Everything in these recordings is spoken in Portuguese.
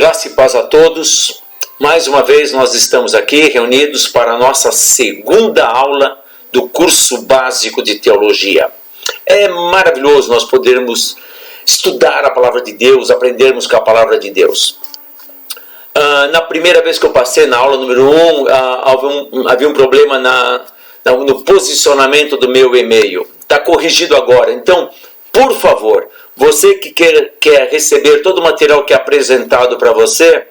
Graça e paz a todos. Mais uma vez nós estamos aqui reunidos para a nossa segunda aula do curso básico de teologia. É maravilhoso nós podermos estudar a palavra de Deus, aprendermos com a palavra de Deus. Na primeira vez que eu passei na aula número 1, havia um problema no posicionamento do meu e-mail. Está corrigido agora. Então, por favor, você que quer receber todo o material que é apresentado para você,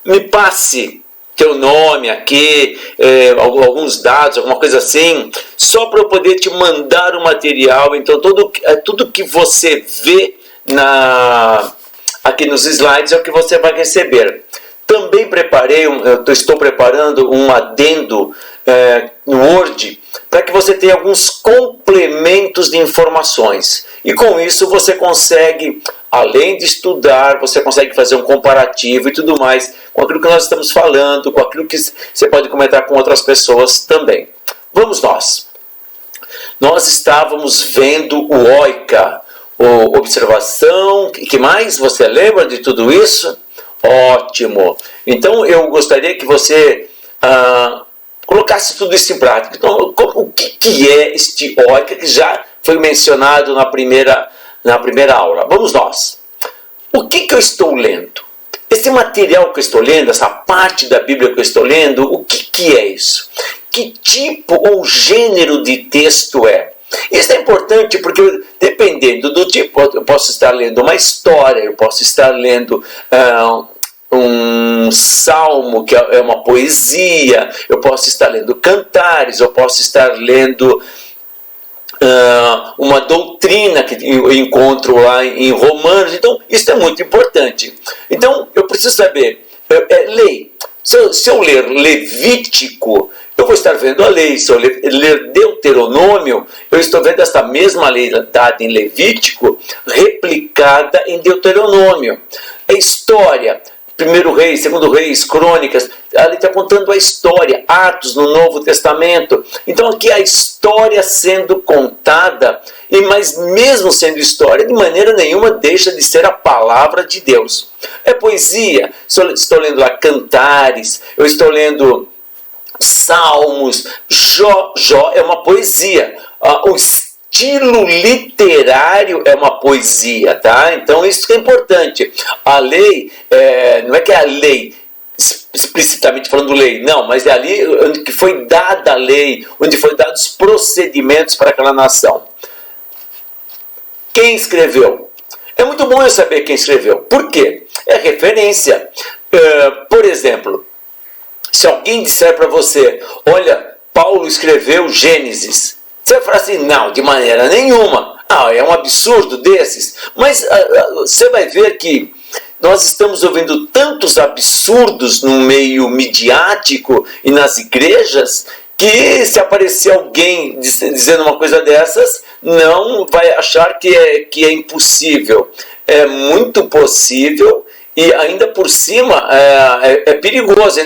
me passe teu nome aqui, alguns dados, alguma coisa assim, só para eu poder te mandar o material. Então, tudo que você vê aqui nos slides é o que você vai receber. Também estou preparando um adendo no Word para que você tenha alguns complementos de informações. E com isso você consegue, além de estudar, você consegue fazer um comparativo e tudo mais com aquilo que nós estamos falando, com aquilo que você pode comentar com outras pessoas também. Vamos nós. Nós estávamos vendo o OICA, observação, que mais? Você lembra de tudo isso? Ótimo! Então eu gostaria que você colocasse tudo isso em prática. Então, o que é este OICA que já foi mencionado na primeira aula? Vamos nós. O que eu estou lendo? Esse material que eu estou lendo, essa parte da Bíblia que eu estou lendo, o que é isso? Que tipo ou gênero de texto é? Isso é importante porque, dependendo do tipo, eu posso estar lendo uma história, eu posso estar lendo um salmo, que é uma poesia, eu posso estar lendo cantares, eu posso estar lendo uma doutrina que eu encontro lá em Romanos. Então, isso é muito importante. Então, eu preciso saber, lei. Se eu ler Levítico, eu vou estar vendo a lei. Se eu ler Deuteronômio, eu estou vendo essa mesma lei dada em Levítico, replicada em Deuteronômio. A história, 1 Reis, 2 Reis, Crônicas, ali está contando a história, Atos no Novo Testamento. Então aqui a história sendo contada, mas mesmo sendo história, de maneira nenhuma deixa de ser a palavra de Deus. É poesia, estou lendo lá cantares, eu estou lendo salmos, Jó é uma poesia, o estilo literário é uma poesia, tá? Então isso é importante. A lei, não é que é a lei, explicitamente falando lei, não, mas é ali onde foi dada a lei, onde foi dados os procedimentos para aquela nação. Quem escreveu? É muito bom eu saber quem escreveu. Por quê? É referência. Por exemplo, se alguém disser para você, olha, Paulo escreveu Gênesis, você vai falar assim, não, de maneira nenhuma. É um absurdo desses. Mas você vai ver que nós estamos ouvindo tantos absurdos no meio midiático e nas igrejas, que se aparecer alguém dizendo uma coisa dessas, não vai achar que é impossível. É muito possível e ainda por cima é perigoso,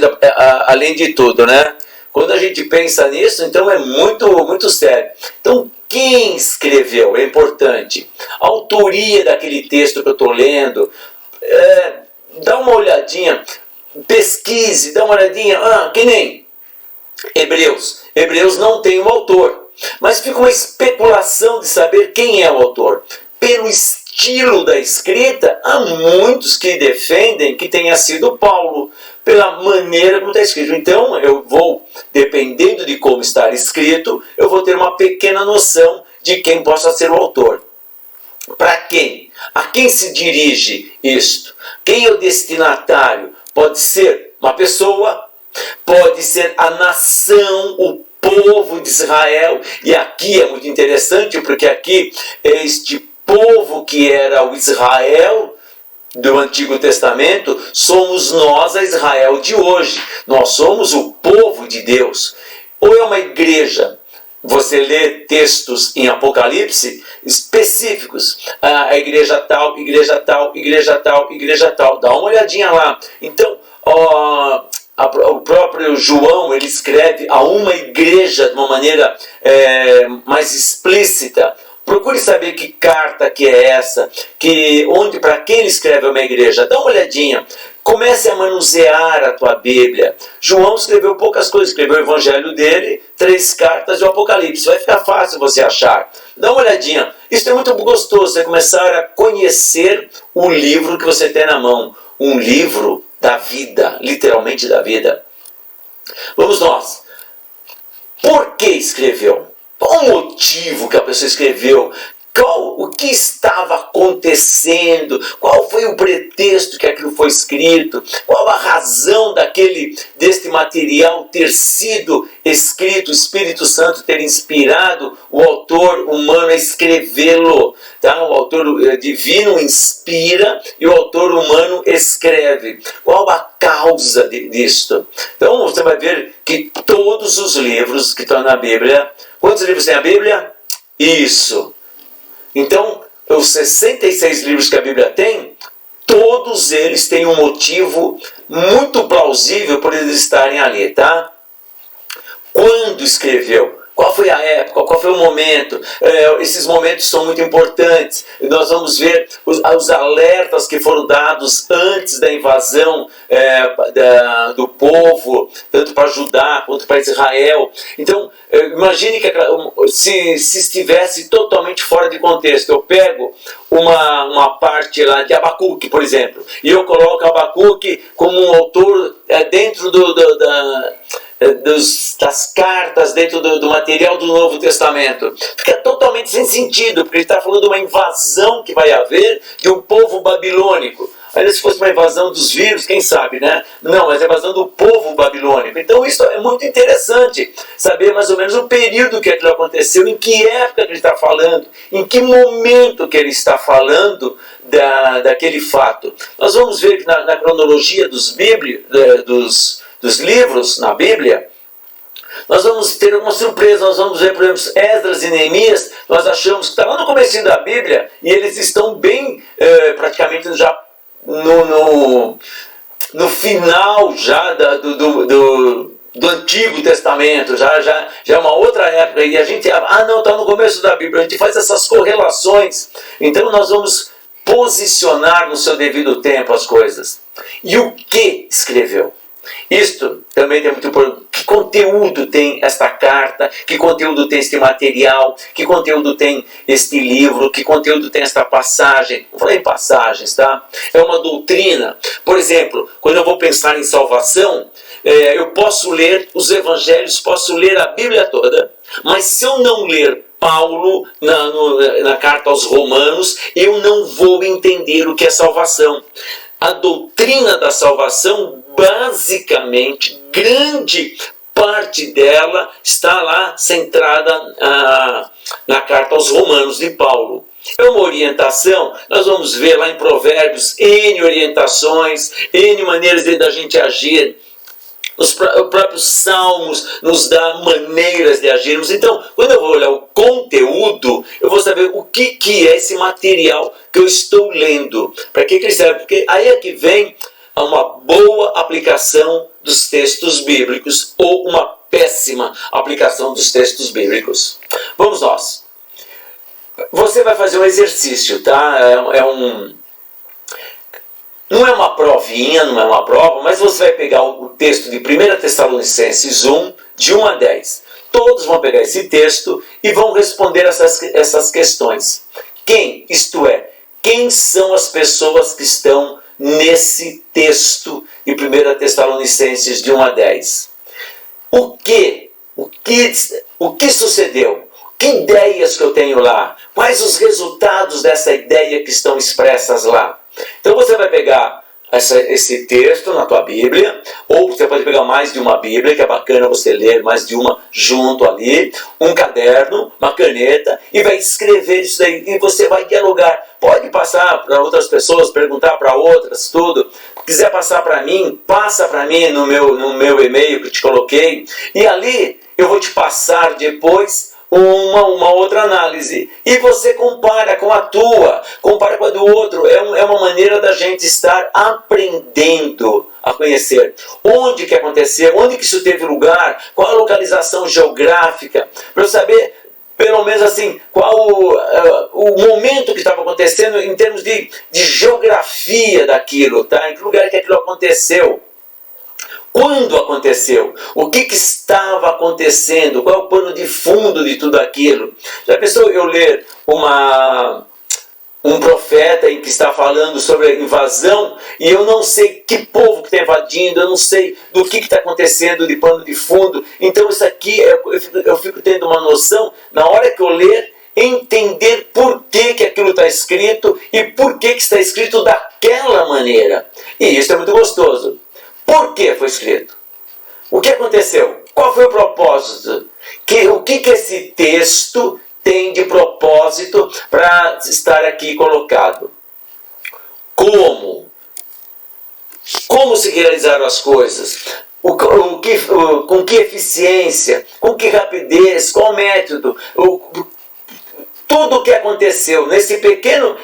além de tudo, né? Quando a gente pensa nisso, então é muito, muito sério. Então, quem escreveu é importante. A autoria daquele texto que eu estou lendo, dá uma olhadinha, pesquise, dá uma olhadinha, que nem Hebreus. Hebreus não tem um autor, mas fica uma especulação de saber quem é o autor. Pelo estilo da escrita, há muitos que defendem que tenha sido Paulo, pela maneira como está escrito. Então, eu vou, dependendo de como está escrito, eu vou ter uma pequena noção de quem possa ser o autor. Para quem? A quem se dirige isto? Quem é o destinatário? Pode ser uma pessoa, pode ser a nação, o povo de Israel. E aqui é muito interessante, porque aqui é este povo que era o Israel do Antigo Testamento, somos nós a Israel de hoje. Nós somos o povo de Deus. Ou é uma igreja? Você lê textos em Apocalipse específicos. A igreja tal, igreja tal, igreja tal, igreja tal. Dá uma olhadinha lá. Então, o próprio João, ele escreve a uma igreja de uma maneira mais explícita. Procure saber que carta que é essa, para quem ele escreve uma igreja. Dá uma olhadinha. Comece a manusear a tua Bíblia. João escreveu poucas coisas, escreveu o evangelho dele, 3 cartas e o Apocalipse. Vai ficar fácil você achar. Dá uma olhadinha. Isso é muito gostoso, você começar a conhecer o livro que você tem na mão. Um livro da vida, literalmente da vida. Vamos nós. Por que escreveu? Qual o motivo que a pessoa escreveu? O que estava acontecendo? Qual foi o pretexto que aquilo foi escrito? Qual a razão deste material ter sido escrito, o Espírito Santo ter inspirado o autor humano a escrevê-lo? Tá? O autor divino inspira e o autor humano escreve. Qual a causa disto? Então você vai ver que todos os livros que estão na Bíblia... Quantos livros tem a Bíblia? Isso. Então, os 66 livros que a Bíblia tem, todos eles têm um motivo muito plausível por eles estarem ali, tá? Quando escreveu? Qual foi a época? Qual foi o momento? Esses momentos são muito importantes. Nós vamos ver os alertas que foram dados antes da invasão do povo, tanto para Judá quanto para Israel. Então, imagine que se estivesse totalmente fora de contexto. Eu pego uma parte lá de Abacuque, por exemplo, e eu coloco Abacuque como um autor dentro das cartas, dentro do material do Novo Testamento. Fica totalmente sem sentido, porque ele está falando de uma invasão que vai haver de um povo babilônico. Ainda se fosse uma invasão dos vírus, quem sabe, né? Não, mas é a invasão do povo babilônico. Então isso é muito interessante, saber mais ou menos o período que aquilo aconteceu, em que época que ele está falando, em que momento que ele está falando daquele fato. Nós vamos ver que na cronologia dos livros na Bíblia, nós vamos ter alguma surpresa. Nós vamos ver, por exemplo, Esdras e Neemias. Nós achamos que está lá no comecinho da Bíblia e eles estão bem, praticamente já no final já do Antigo Testamento, já é uma outra época, e a gente, não, está no começo da Bíblia, a gente faz essas correlações. Então nós vamos posicionar no seu devido tempo as coisas. E o que escreveu? Isto também é muito importante. Que conteúdo tem esta carta? Que conteúdo tem este material? Que conteúdo tem este livro? Que conteúdo tem esta passagem? Eu falei em passagens, tá? É uma doutrina. Por exemplo, quando eu vou pensar em salvação, eu posso ler os evangelhos, posso ler a Bíblia toda, mas se eu não ler Paulo na carta aos Romanos, eu não vou entender o que é salvação. A doutrina da salvação, basicamente, grande parte dela está lá centrada na carta aos Romanos de Paulo. É uma orientação, nós vamos ver lá em Provérbios N orientações, N maneiras da gente agir. Os próprios Salmos nos dá maneiras de agirmos. Então, quando eu vou olhar o conteúdo, eu vou saber o que é esse material que eu estou lendo. Para que ele serve? Porque aí é que vem uma boa aplicação dos textos bíblicos ou uma péssima aplicação dos textos bíblicos. Vamos nós. Você vai fazer um exercício, tá? Não é uma provinha, não é uma prova, mas você vai pegar o texto de 1 Tessalonicenses 1, de 1 a 10. Todos vão pegar esse texto e vão responder essas questões. Isto é, quem são as pessoas que estão nesse texto de 1 Tessalonicenses de 1 a 10? O que sucedeu? Que ideias que eu tenho lá? Quais os resultados dessa ideia que estão expressas lá? Então você vai pegar esse texto na tua Bíblia, ou você pode pegar mais de uma Bíblia, que é bacana você ler mais de uma junto ali, um caderno, uma caneta, e vai escrever isso daí, e você vai dialogar. Pode passar para outras pessoas, perguntar para outras, tudo. Se quiser passar para mim, passa para mim no meu e-mail que te coloquei, e ali eu vou te passar depois uma outra análise, e você compara com a tua, compara com a do outro. É uma maneira da gente estar aprendendo a conhecer onde que aconteceu, onde que isso teve lugar, qual a localização geográfica, para eu saber pelo menos assim, qual o momento que estava acontecendo em termos de geografia daquilo, tá? Em que lugar que aquilo aconteceu. Quando aconteceu? O que estava acontecendo? Qual é o pano de fundo de tudo aquilo? Já pensou eu ler um profeta em que está falando sobre a invasão e eu não sei que povo que está invadindo, eu não sei do que está acontecendo de pano de fundo. Então isso aqui, eu fico tendo uma noção, na hora que eu ler, entender por que aquilo está escrito e por que está escrito daquela maneira. E isso é muito gostoso. Por que foi escrito? O que aconteceu? Qual foi o propósito? O que esse texto tem de propósito para estar aqui colocado? Como? Como se realizaram as coisas? Com que eficiência? Com que rapidez? Qual método? Tudo o que aconteceu nesse pequeno,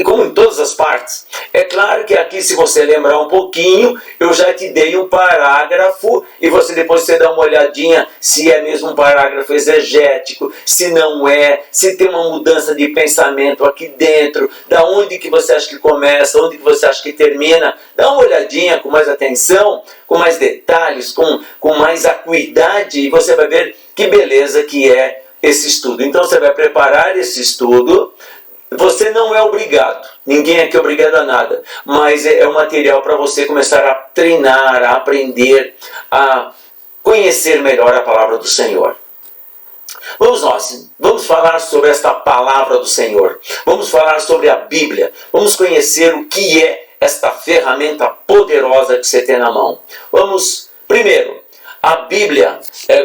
como em todas as partes. É claro que aqui, se você lembrar um pouquinho, eu já te dei um parágrafo e você depois dá uma olhadinha se é mesmo um parágrafo exegético, se não é, se tem uma mudança de pensamento aqui dentro, da onde que você acha que começa, onde que você acha que termina. Dá uma olhadinha com mais atenção, com mais detalhes, com mais acuidade e você vai ver que beleza que é esse estudo. Então você vai preparar esse estudo. Você não é obrigado, ninguém aqui é obrigado a nada, mas é um material para você começar a treinar, a aprender, a conhecer melhor a palavra do Senhor. Vamos falar sobre esta palavra do Senhor, vamos falar sobre a Bíblia, vamos conhecer o que é esta ferramenta poderosa que você tem na mão. Primeiro, a Bíblia,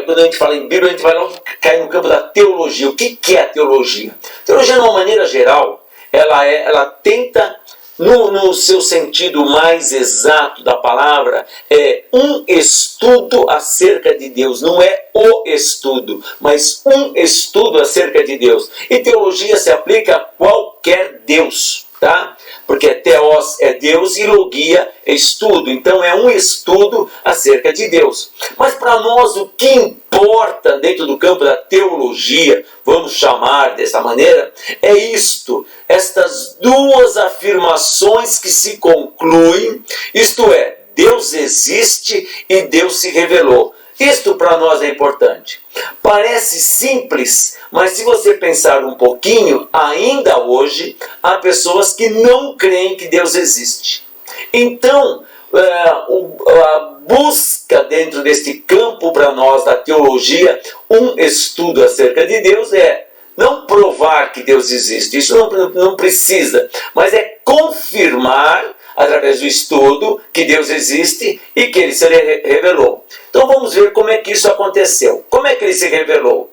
quando a gente fala em Bíblia, a gente vai logo cair no campo da teologia. O que é a teologia? A teologia, de uma maneira geral, ela tenta, no seu sentido mais exato da palavra, é um estudo acerca de Deus. Não é o estudo, mas um estudo acerca de Deus. E teologia se aplica a qualquer Deus, tá? Porque teos é Deus e logia é estudo. Então é um estudo acerca de Deus. Mas para nós o que importa dentro do campo da teologia, vamos chamar dessa maneira, é isto. Estas duas afirmações que se concluem, isto é, Deus existe e Deus se revelou. Isto para nós é importante. Parece simples, mas se você pensar um pouquinho, ainda hoje há pessoas que não creem que Deus existe. Então, a busca dentro deste campo para nós da teologia, um estudo acerca de Deus é não provar que Deus existe, isso não precisa, mas é confirmar através do estudo que Deus existe e que Ele se revelou. Então vamos ver como é que isso aconteceu. Como é que Ele se revelou?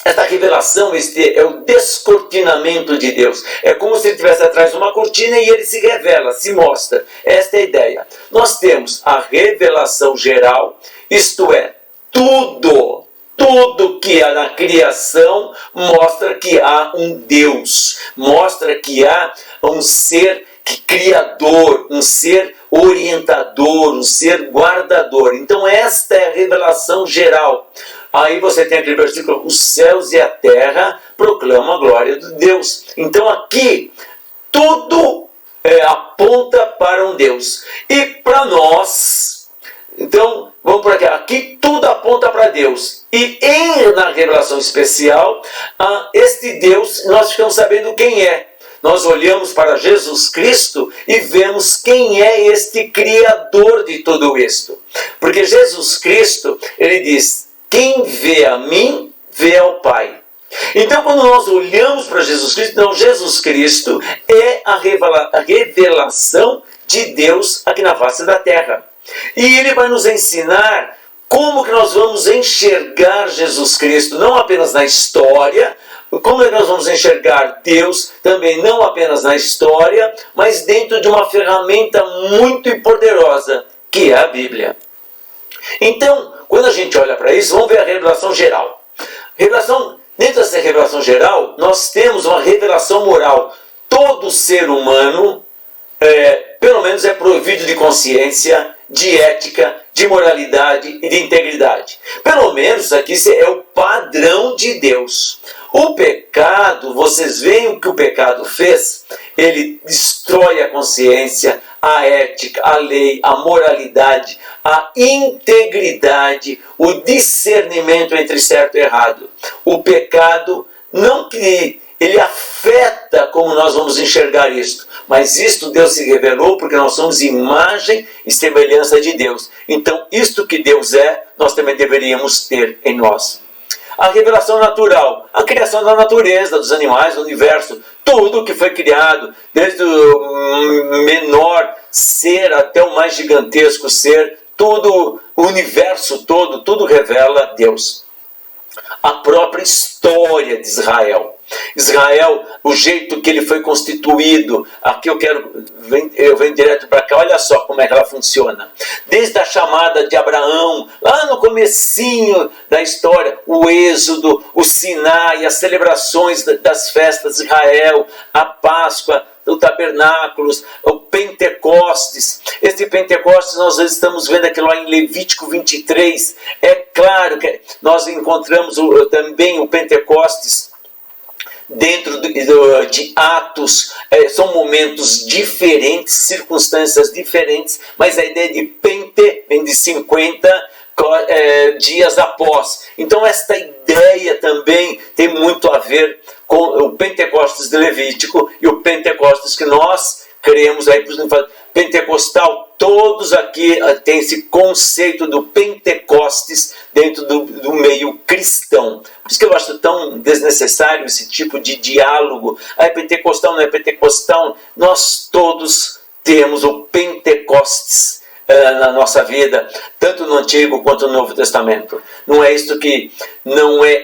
Esta revelação é o descortinamento de Deus. É como se Ele estivesse atrás de uma cortina e Ele se revela, se mostra. Esta é a ideia. Nós temos a revelação geral, isto é, tudo que há na criação mostra que há um Deus, mostra que há um ser criador, um ser orientador, um ser guardador. Então esta é a revelação geral. Aí você tem aquele versículo, os céus e a terra proclamam a glória de Deus. Então aqui tudo aponta para um Deus. E para nós, então vamos por aqui, aqui tudo aponta para Deus. E na revelação especial, este Deus nós ficamos sabendo quem é. Nós olhamos para Jesus Cristo e vemos quem é este Criador de tudo isto. Porque Jesus Cristo, Ele diz, quem vê a mim, vê ao Pai. Então quando nós olhamos para Jesus Cristo, então Jesus Cristo é a revelação de Deus aqui na face da terra. E Ele vai nos ensinar como que nós vamos enxergar Jesus Cristo, não apenas na história, como é que nós vamos enxergar Deus também não apenas na história, mas dentro de uma ferramenta muito poderosa, que é a Bíblia. Então, quando a gente olha para isso, vamos ver a revelação geral. Dentro dessa revelação geral, nós temos uma revelação moral. Todo ser humano, pelo menos é provido de consciência de ética, de moralidade e de integridade. Pelo menos aqui é o padrão de Deus. O pecado, vocês veem o que o pecado fez? Ele destrói a consciência, a ética, a lei, a moralidade, a integridade, o discernimento entre certo e errado. O pecado não que ele afeta como nós vamos enxergar isto, mas isto Deus se revelou porque nós somos imagem e semelhança de Deus. Então, isto que Deus é, nós também deveríamos ter em nós. A revelação natural, a criação da natureza, dos animais, do universo, tudo que foi criado, desde o menor ser até o mais gigantesco ser, tudo, o universo todo, tudo revela Deus. A própria história de Israel. Israel, o jeito que ele foi constituído, aqui eu venho direto para cá, olha só como é que ela funciona. Desde a chamada de Abraão, lá no comecinho da história, o Êxodo, o Sinai, as celebrações das festas de Israel, a Páscoa, o Tabernáculos, o Pentecostes. Esse Pentecostes nós estamos vendo aqui lá em Levítico 23. É claro que nós encontramos também o Pentecostes dentro de Atos. São momentos diferentes, circunstâncias diferentes, mas a ideia de Pente vem de 50 dias após. Então esta ideia também tem muito a ver com o Pentecostes de Levítico e o Pentecostes que nós cremos aí pentecostal. Todos aqui têm esse conceito do Pentecostes dentro do meio cristão. Por isso que eu acho tão desnecessário esse tipo de diálogo. É pentecostal, não é pentecostal? Nós todos temos o Pentecostes na nossa vida, tanto no Antigo quanto no Novo Testamento. Não é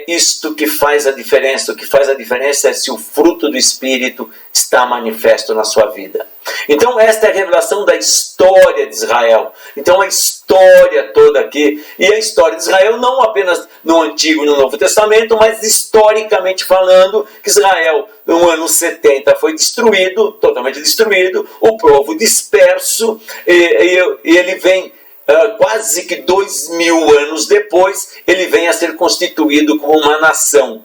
isto que faz a diferença. O que faz a diferença é se o fruto do Espírito está manifesto na sua vida. Então esta é a revelação da história de Israel. Então a história toda aqui, e a história de Israel não apenas no Antigo e no Novo Testamento, mas historicamente falando, que Israel no ano 70 foi destruído, totalmente destruído, o povo disperso, e ele vem quase que 2000 anos depois, ele vem a ser constituído como uma nação.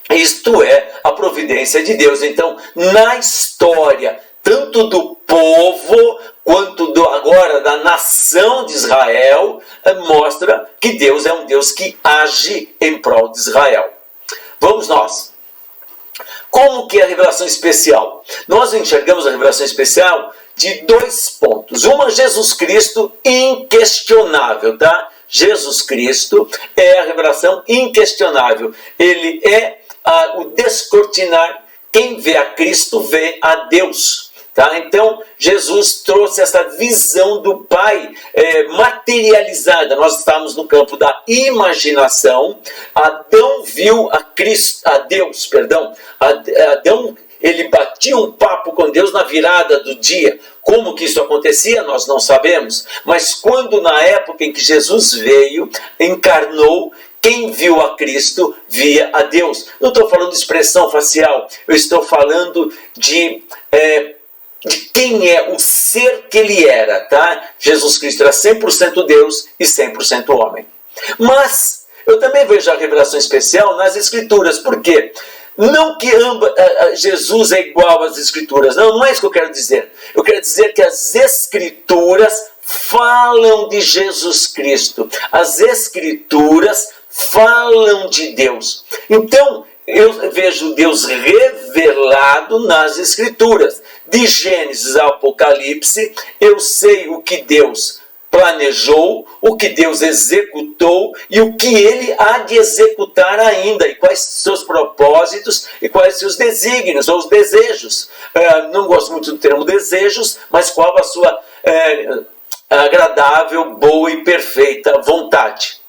Isto é a providência de Deus. Então, na história, tanto do povo quanto agora da nação de Israel, mostra que Deus é um Deus que age em prol de Israel. Vamos nós. Como que é a revelação especial? Nós enxergamos a revelação especial de 2 pontos. Uma, Jesus Cristo inquestionável, tá? Jesus Cristo é a revelação inquestionável. Ele é o descortinar. Quem vê a Cristo vê a Deus. Tá? Então, Jesus trouxe essa visão do Pai materializada. Nós estamos no campo da imaginação. Adão viu Adão, ele batia um papo com Deus na virada do dia. Como que isso acontecia, nós não sabemos. Mas quando na época em que Jesus veio, encarnou, quem viu a Cristo via a Deus. Não estou falando de expressão facial, eu estou falando de quem é o ser que ele era, tá? Jesus Cristo era 100% Deus e 100% homem. Mas eu também vejo a revelação especial nas Escrituras. Por quê? Não que Jesus é igual às Escrituras. Não é isso que eu quero dizer. Eu quero dizer que as Escrituras falam de Jesus Cristo. As Escrituras falam de Deus. Então, eu vejo Deus revelado nas Escrituras. De Gênesis a Apocalipse, eu sei o que Deus planejou, o que Deus executou e o que Ele há de executar ainda, e quais seus propósitos e quais seus desígnios ou os desejos. Não gosto muito do termo desejos, mas qual a sua agradável, boa e perfeita vontade.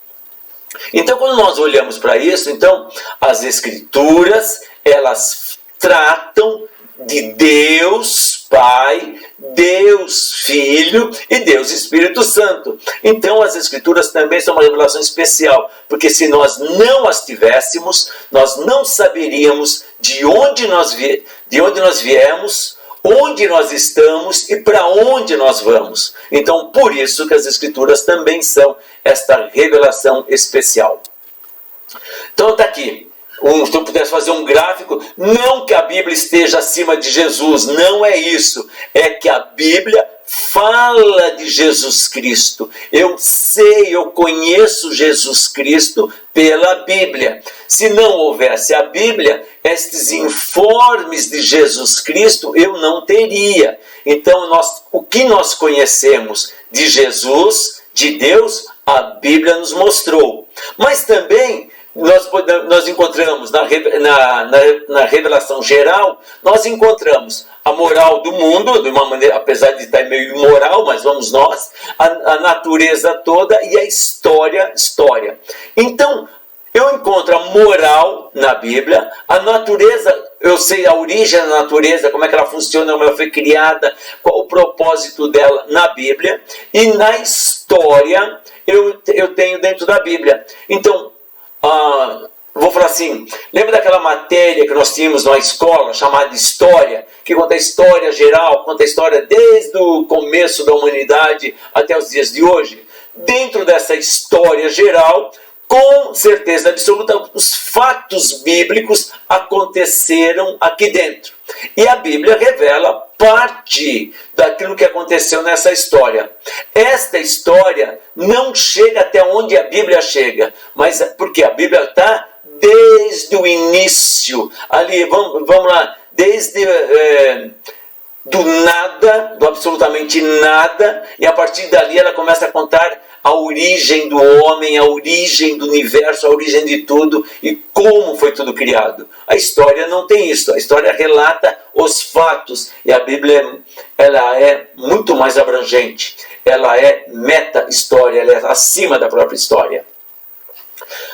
Então, quando nós olhamos para isso, então, as Escrituras, elas tratam de Deus Pai, Deus Filho e Deus Espírito Santo. Então as Escrituras também são uma revelação especial, porque se nós não as tivéssemos, nós não saberíamos de onde nós viemos, onde nós estamos e para onde nós vamos. Então, por isso que as Escrituras também são esta revelação especial. Então está aqui. Se eu pudesse fazer um gráfico, não que a Bíblia esteja acima de Jesus, não é isso. É que a Bíblia fala de Jesus Cristo. Eu sei, eu conheço Jesus Cristo pela Bíblia. Se não houvesse a Bíblia, estes informes de Jesus Cristo eu não teria. Então, o que nós conhecemos de Jesus, de Deus, a Bíblia nos mostrou. Mas também nós encontramos na revelação geral, nós encontramos a moral do mundo, de uma maneira, apesar de estar meio imoral, mas vamos nós, a natureza toda e a história. Então, eu encontro a moral na Bíblia, a natureza, eu sei a origem da natureza, como é que ela funciona, como ela foi criada, qual o propósito dela na Bíblia, e na história eu tenho dentro da Bíblia. Então, vou falar assim, lembra daquela matéria que nós tínhamos na escola, chamada História, que conta a história geral, conta a história desde o começo da humanidade até os dias de hoje? Dentro dessa história geral, com certeza absoluta, os fatos bíblicos aconteceram aqui dentro. E a Bíblia revela parte daquilo que aconteceu nessa história. Esta história não chega até onde a Bíblia chega, mas porque a Bíblia está desde o início, ali, vamos lá, desde do nada, do absolutamente nada, e a partir dali ela começa a contar a origem do homem, a origem do universo, a origem de tudo e como foi tudo criado. A história não tem isso, a história relata os fatos e a Bíblia ela é muito mais abrangente, ela é meta-história, ela é acima da própria história.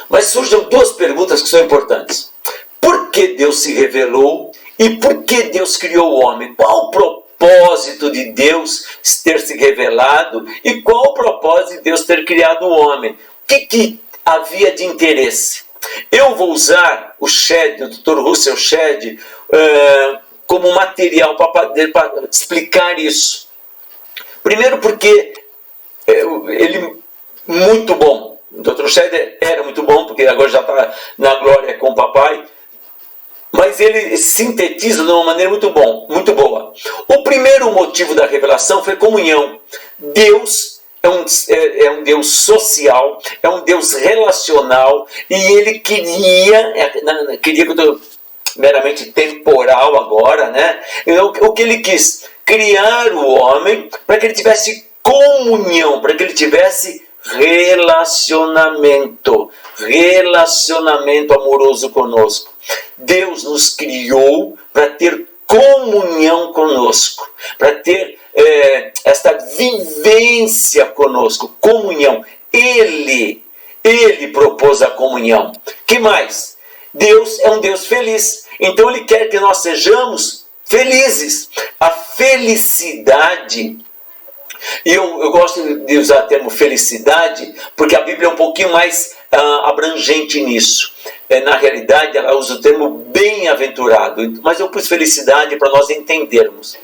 Mas surgem duas perguntas que são importantes. Por que Deus se revelou e por que Deus criou o homem? Qual o propósito de Deus ter se revelado e qual o propósito de Deus ter criado o homem? O que havia de interesse? Eu vou usar o Shedd, o Dr. Russell Shedd, como material para explicar isso. Primeiro porque ele muito bom. O Dr. Shedd era muito bom, porque agora já está na glória com o papai. Mas ele sintetiza de uma maneira muito boa. O primeiro motivo da revelação foi comunhão. Deus é um Deus social, é um Deus relacional, e ele queria que eu estou meramente temporal agora, né? Então, o que ele quis? Criar o homem para que ele tivesse comunhão, para que ele tivesse relacionamento amoroso conosco. Deus nos criou para ter comunhão conosco, para ter esta vivência conosco, comunhão. Ele propôs a comunhão. Que mais? Deus é um Deus feliz, então Ele quer que nós sejamos felizes. A felicidade, e eu gosto de usar o termo felicidade, porque a Bíblia é um pouquinho mais abrangente nisso. Na realidade, ela usa o termo bem-aventurado, mas eu pus felicidade para nós entendermos.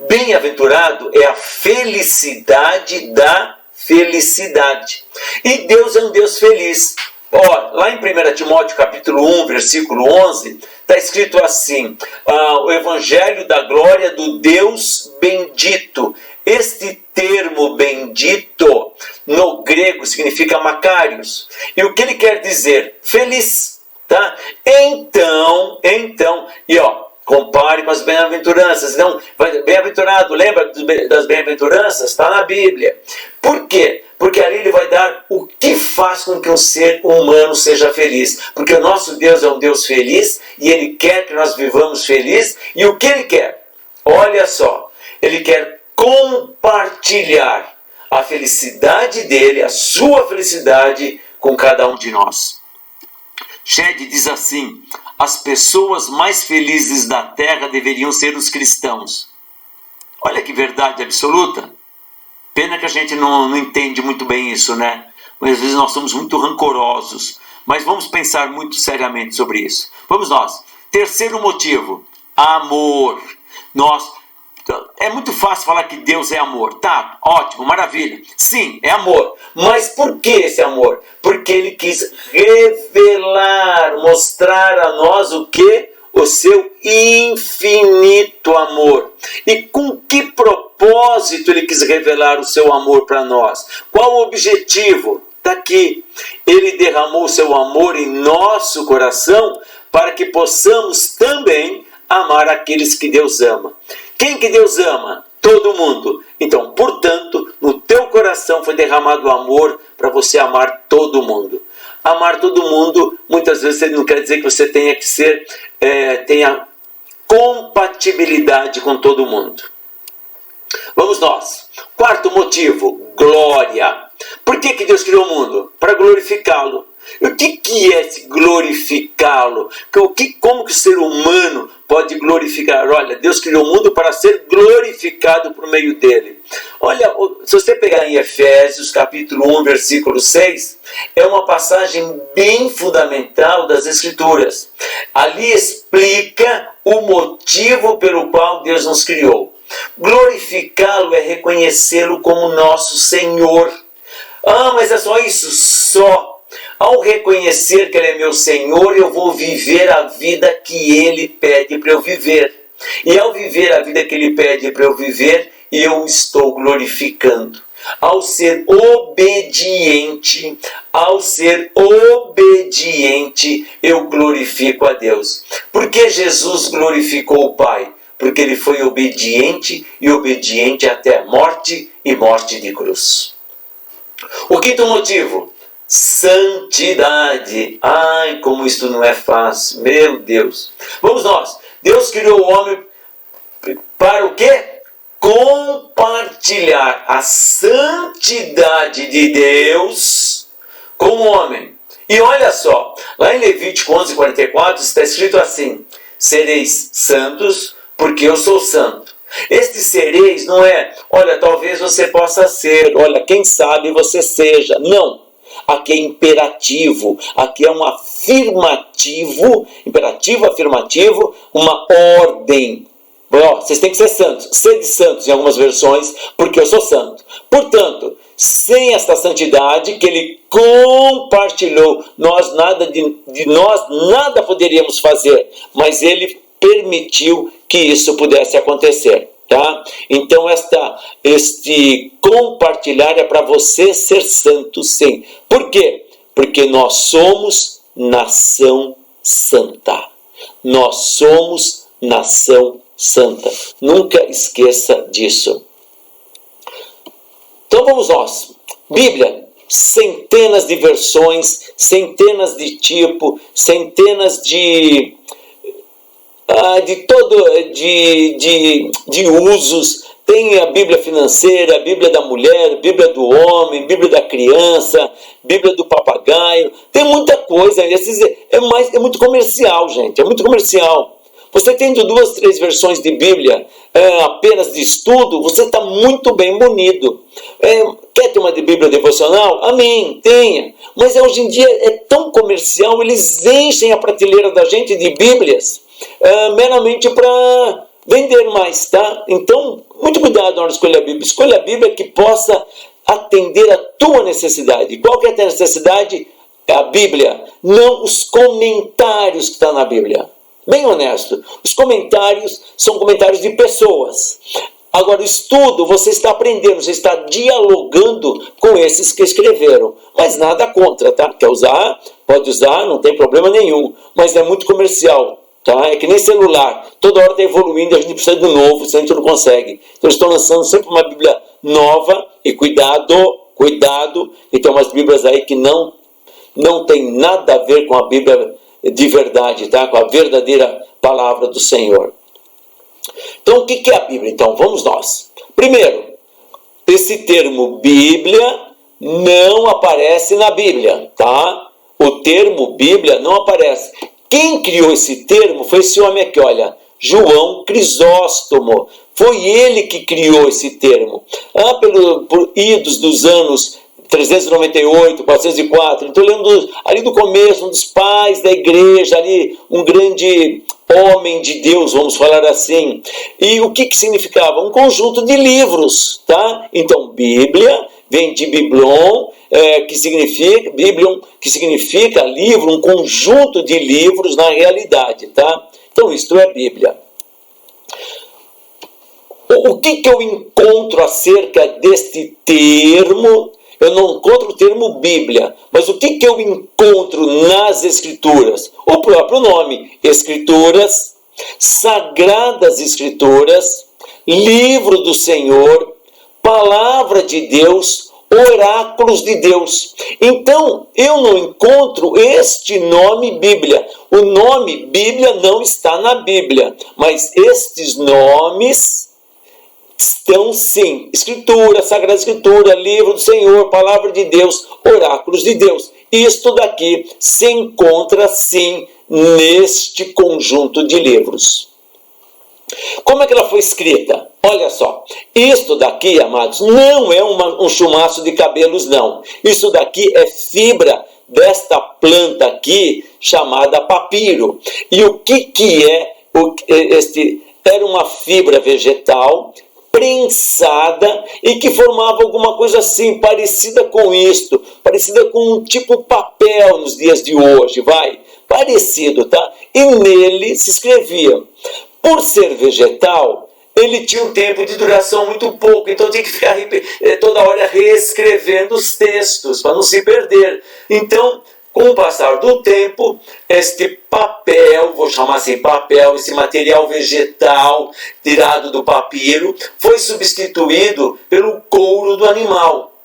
Bem-aventurado é a felicidade da felicidade. E Deus é um Deus feliz. Lá em 1 Timóteo capítulo 1, versículo 11, está escrito assim, o Evangelho da glória do Deus bendito. Este termo bendito, no grego, significa Makarios. E o que ele quer dizer? Feliz. Tá? Então, compare com as bem-aventuranças. Então, bem-aventurado, lembra das bem-aventuranças? Está na Bíblia. Por quê? Porque ali ele vai dar o que faz com que um ser humano seja feliz. Porque o nosso Deus é um Deus feliz e Ele quer que nós vivamos felizes. E o que Ele quer? Olha só, Ele quer compartilhar a felicidade dele, a sua felicidade com cada um de nós. Shedd diz assim: as pessoas mais felizes da terra deveriam ser os cristãos. Olha que verdade absoluta. Pena que a gente não entende muito bem isso, né? Mas às vezes nós somos muito rancorosos. Mas vamos pensar muito seriamente sobre isso. Vamos nós. Terceiro motivo, amor. É muito fácil falar que Deus é amor. Tá, ótimo, maravilha. Sim, é amor. Mas por que esse amor? Porque Ele quis revelar, mostrar a nós o quê? O seu infinito amor. E com que propósito Ele quis revelar o seu amor para nós? Qual o objetivo? Está aqui. Ele derramou o seu amor em nosso coração para que possamos também amar aqueles que Deus ama. Quem que Deus ama? Todo mundo. Então, portanto, no teu coração foi derramado o amor para você amar todo mundo. Amar todo mundo, muitas vezes não quer dizer que você tenha que ser, tenha compatibilidade com todo mundo. Vamos nós. Quarto motivo, glória. Por que Deus criou o mundo? Para glorificá-lo. E o que é esse glorificá-lo? Como que o ser humano pode glorificar? Olha, Deus criou o mundo para ser glorificado por meio dele. Olha, se você pegar em Efésios capítulo 1, versículo 6, é uma passagem bem fundamental das Escrituras. Ali explica o motivo pelo qual Deus nos criou. Glorificá-lo é reconhecê-lo como nosso Senhor. Ah, mas é só isso? Só. Ao reconhecer que Ele é meu Senhor, eu vou viver a vida que Ele pede para eu viver. E ao viver a vida que Ele pede para eu viver, eu estou glorificando. Ao ser obediente, eu glorifico a Deus. Por que Jesus glorificou o Pai? Porque Ele foi obediente e obediente até a morte e morte de cruz. O quinto motivo, santidade. Ai, como isto não é fácil, meu Deus. Vamos nós. Deus criou o homem para o quê? Compartilhar a santidade de Deus com o homem. E olha só, lá em Levítico 11:44 está escrito assim: sereis santos, porque eu sou santo. Este sereis não é, olha, talvez você possa ser, olha, quem sabe você seja. Não. Aqui é imperativo, aqui é um afirmativo, imperativo, afirmativo, uma ordem. Bom, vocês têm que ser santos, sede santos em algumas versões, porque eu sou santo. Portanto, sem esta santidade que Ele compartilhou, nós nada poderíamos fazer, mas Ele permitiu que isso pudesse acontecer. Tá? Então este compartilhar é para você ser santo, sim. Por quê? Porque nós somos nação santa. Nós somos nação santa. Nunca esqueça disso. Então vamos nós. Bíblia, centenas de versões, centenas de tipos, centenas de usos. Tem a Bíblia financeira, a Bíblia da mulher, a Bíblia do homem, a Bíblia da criança, a Bíblia do papagaio. Tem muita coisa. É muito comercial, gente. É muito comercial. Você tendo 2, 3 versões de Bíblia apenas de estudo, você está muito bem munido. Quer ter uma de Bíblia devocional? Amém, tenha. Mas hoje em dia é tão comercial, eles enchem a prateleira da gente de Bíblias meramente para vender mais, tá? Então, muito cuidado na hora de escolher a Bíblia. Escolha a Bíblia que possa atender a tua necessidade. Qual que é a tua necessidade? É a Bíblia, não os comentários que estão na Bíblia. Bem honesto, os comentários são comentários de pessoas. Agora, o estudo, você está aprendendo, você está dialogando com esses que escreveram. Mas nada contra, tá? Quer usar? Pode usar, não tem problema nenhum. Mas é muito comercial. Tá? É que nem celular, toda hora está evoluindo, a gente precisa de um novo, senão a gente não consegue. Então eles estão lançando sempre uma Bíblia nova, e cuidado, e tem umas Bíblias aí que não tem nada a ver com a Bíblia de verdade, tá? Com a verdadeira palavra do Senhor. Então o que é a Bíblia? Então vamos nós. Primeiro, esse termo Bíblia não aparece na Bíblia, tá? O termo Bíblia não aparece. Quem criou esse termo foi esse homem aqui, olha, João Crisóstomo. Foi ele que criou esse termo. Por idos dos anos 398, 404. Então, lembro ali do começo, um dos pais da igreja, ali, um grande homem de Deus, vamos falar assim. E o que significava? Um conjunto de livros, tá? Então, Bíblia vem de Biblion, Biblion, que significa livro, um conjunto de livros na realidade, tá? Então, isto é Bíblia. O que eu encontro acerca deste termo? Eu não encontro o termo Bíblia, mas o que eu encontro nas Escrituras? O próprio nome, Escrituras, Sagradas Escrituras, Livro do Senhor, Palavra de Deus, Oráculos de Deus. Então, eu não encontro este nome Bíblia. O nome Bíblia não está na Bíblia, mas estes nomes estão sim, Escritura, Sagrada Escritura, Livro do Senhor, Palavra de Deus, Oráculos de Deus. Isto daqui se encontra sim neste conjunto de livros. Como é que ela foi escrita? Olha só, isto daqui, amados, não é um chumaço de cabelos, não. Isso daqui é fibra desta planta aqui, chamada papiro. E o que é era uma fibra vegetal prensada e que formava alguma coisa assim, parecida com isto, parecida com um tipo papel nos dias de hoje, parecido, tá? E nele se escrevia. Por ser vegetal, ele tinha um tempo de duração muito pouco, então tinha que ficar toda hora reescrevendo os textos para não se perder. Então, com o passar do tempo, este papel, vou chamar assim papel, esse material vegetal tirado do papiro, foi substituído pelo couro do animal.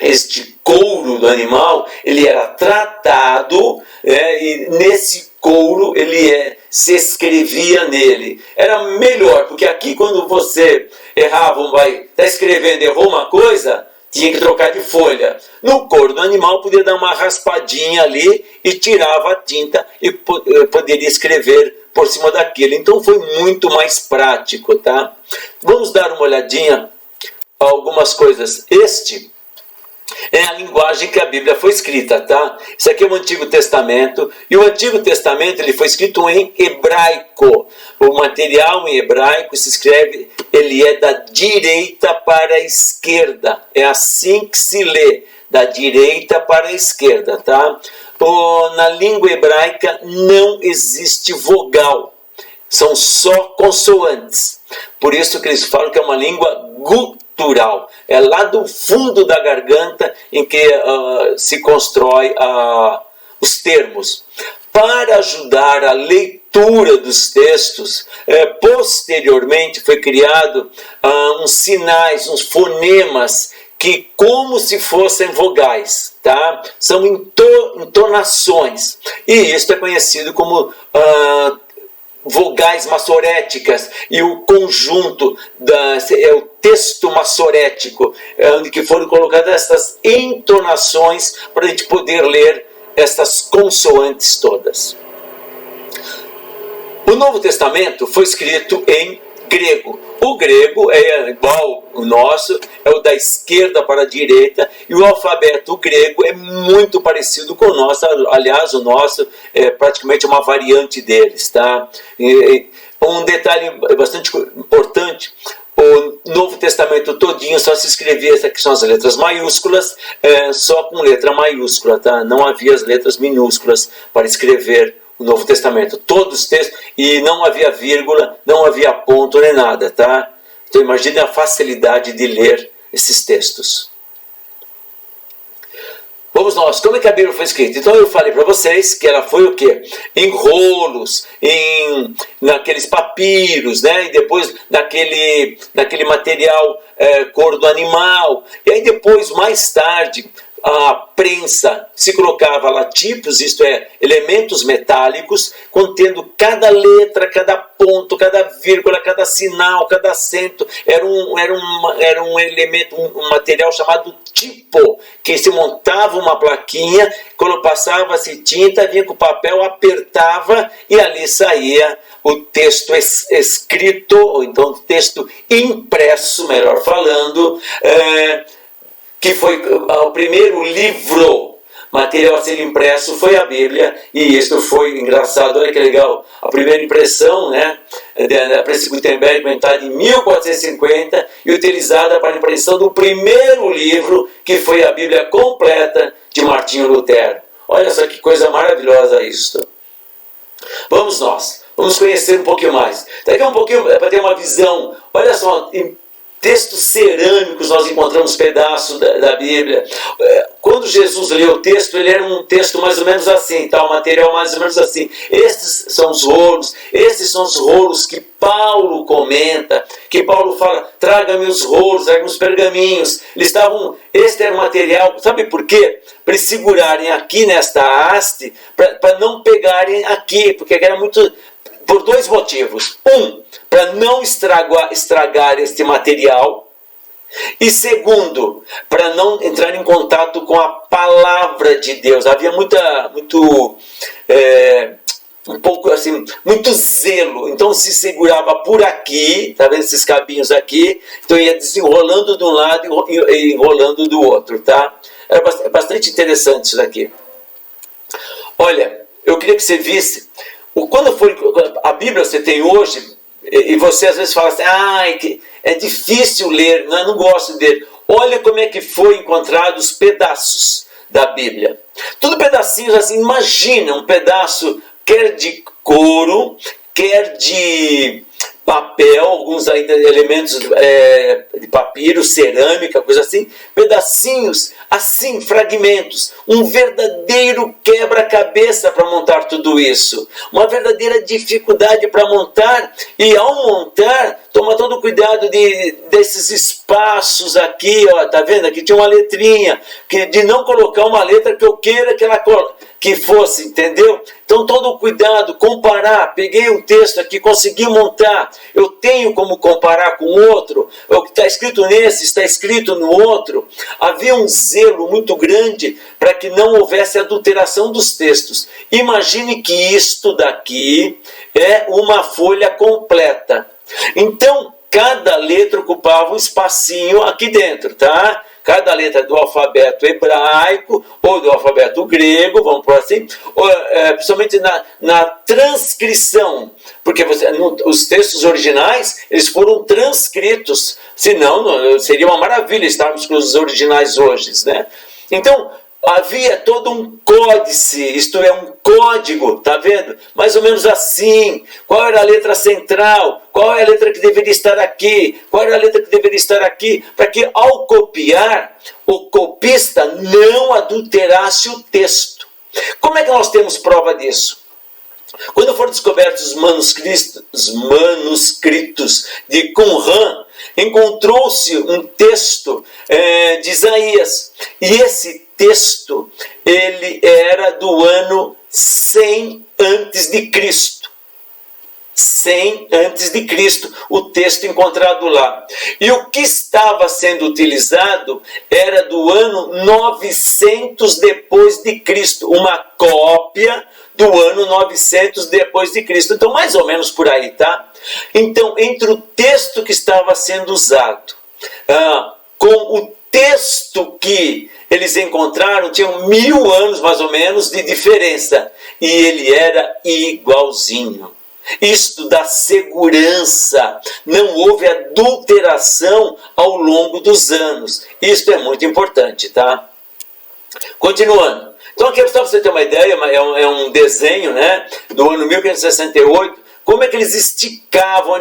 Este couro do animal, ele era tratado, e nesse couro se escrevia nele. Era melhor, porque aqui quando você errava, está escrevendo, errou uma coisa, tinha que trocar de folha. No couro do animal podia dar uma raspadinha ali e tirava a tinta e poderia escrever por cima daquilo. Então foi muito mais prático, tá? Vamos dar uma olhadinha a algumas coisas. Este é a linguagem que a Bíblia foi escrita, tá? Isso aqui é o Antigo Testamento, e o Antigo Testamento ele foi escrito em hebraico. O material em hebraico se escreve, ele é da direita para a esquerda. É assim que se lê, da direita para a esquerda, tá? Na língua hebraica não existe vogal, são só consoantes. Por isso que eles falam que é uma língua gutural. É lá do fundo da garganta em que se constrói os termos. Para ajudar a leitura dos textos, posteriormente foi criado uns sinais, uns fonemas, que como se fossem vogais, tá? São entonações. E isso é conhecido como vogais massoréticas, e o conjunto é o texto massorético, onde que foram colocadas essas entonações para a gente poder ler essas consoantes todas. O Novo Testamento foi escrito em grego. O grego é igual o nosso, é o da esquerda para a direita, e o alfabeto grego é muito parecido com o nosso. Aliás, o nosso é praticamente uma variante deles, tá? Um detalhe bastante importante: o Novo Testamento todinho só se escrevia, essas que são as letras maiúsculas, só com letra maiúscula, tá? Não havia as letras minúsculas para escrever o Novo Testamento. Todos os textos, e não havia vírgula, não havia ponto nem nada, tá? Então imagine a facilidade de ler esses textos. Vamos nós, como é que a Bíblia foi escrita? Então eu falei para vocês que ela foi o quê? Em rolos, naqueles papiros, né? E depois naquele material couro do animal. E aí depois, mais tarde, a prensa se colocava lá tipos, isto é, elementos metálicos, contendo cada letra, cada ponto, cada vírgula, cada sinal, cada acento. Era um elemento, um material chamado tipo, que se montava uma plaquinha, quando passava-se tinta, vinha com o papel, apertava e ali saía o texto escrito, ou então o texto impresso, melhor falando, que foi o primeiro livro material a ser impresso foi a Bíblia, e isso foi engraçado, olha que legal, a primeira impressão, né, da prensa Gutenberg, inventada em 1450 e utilizada para a impressão do primeiro livro, que foi a Bíblia completa de Martinho Lutero. Olha só que coisa maravilhosa isso. Vamos conhecer um pouquinho mais. Daqui a um pouquinho, para ter uma visão, olha só, em textos cerâmicos nós encontramos pedaços da Bíblia. Quando Jesus leu o texto, ele era um texto mais ou menos assim, tá? O material mais ou menos assim. Esses são os rolos que Paulo comenta, que Paulo fala, traga-me os rolos, traga-me os pergaminhos. Este era o material, sabe por quê? Para eles segurarem aqui nesta haste, para não pegarem aqui, porque era muito... Por dois motivos. Para não estragar este material. E segundo, para não entrar em contato com a palavra de Deus. Havia muito zelo. Então se segurava por aqui, tá vendo esses cabinhos aqui? Então ia desenrolando de um lado e enrolando do outro, tá? Era bastante interessante isso daqui. Olha, eu queria que você visse... Quando a Bíblia você tem hoje, e você às vezes fala assim, é difícil ler, não gosto de ler. Olha como é que foi encontrado os pedaços da Bíblia. Tudo pedacinhos assim, imagina um pedaço, quer de couro, quer de papel, alguns ainda elementos de papiro, cerâmica, coisa assim, pedacinhos, assim, fragmentos, um verdadeiro quebra-cabeça para montar tudo isso, uma verdadeira dificuldade para montar, e ao montar, toma todo o cuidado desses espaços aqui, ó, tá vendo? Aqui tinha uma letrinha, de não colocar uma letra que eu queira que fosse, entendeu? Então todo o cuidado, comparar, peguei um texto aqui, consegui montar, eu tenho como comparar com outro, o que está escrito nesse, está escrito no outro. Havia um zelo muito grande para que não houvesse adulteração dos textos. Imagine que isto daqui é uma folha completa. Então, cada letra ocupava um espacinho aqui dentro, tá? Cada letra do alfabeto hebraico ou do alfabeto grego, vamos por assim, principalmente na transcrição, porque os textos originais eles foram transcritos, senão seria uma maravilha estarmos com os originais hoje, né? Então, havia todo um códice, isto é, um código, tá vendo? Mais ou menos assim. Qual era a letra central? Qual é a letra que deveria estar aqui? Qual era a letra que deveria estar aqui? Para que ao copiar, o copista não adulterasse o texto. Como é que nós temos prova disso? Quando foram descobertos os manuscritos de Qumran, encontrou-se um texto de Isaías. E esse texto, ele era do ano 100 antes de Cristo. 100 antes de Cristo, o texto encontrado lá. E o que estava sendo utilizado era do ano 900 depois de Cristo, uma cópia do ano 900 depois de Cristo. Então, mais ou menos por aí, tá? Então, entre o texto que estava sendo usado com o texto que eles encontraram, tinham 1000 anos mais ou menos de diferença. E ele era igualzinho. Isto dá segurança. Não houve adulteração ao longo dos anos. Isto é muito importante, tá? Continuando. Então aqui, só para você ter uma ideia, é um desenho, né, do ano 1568, como é que eles esticavam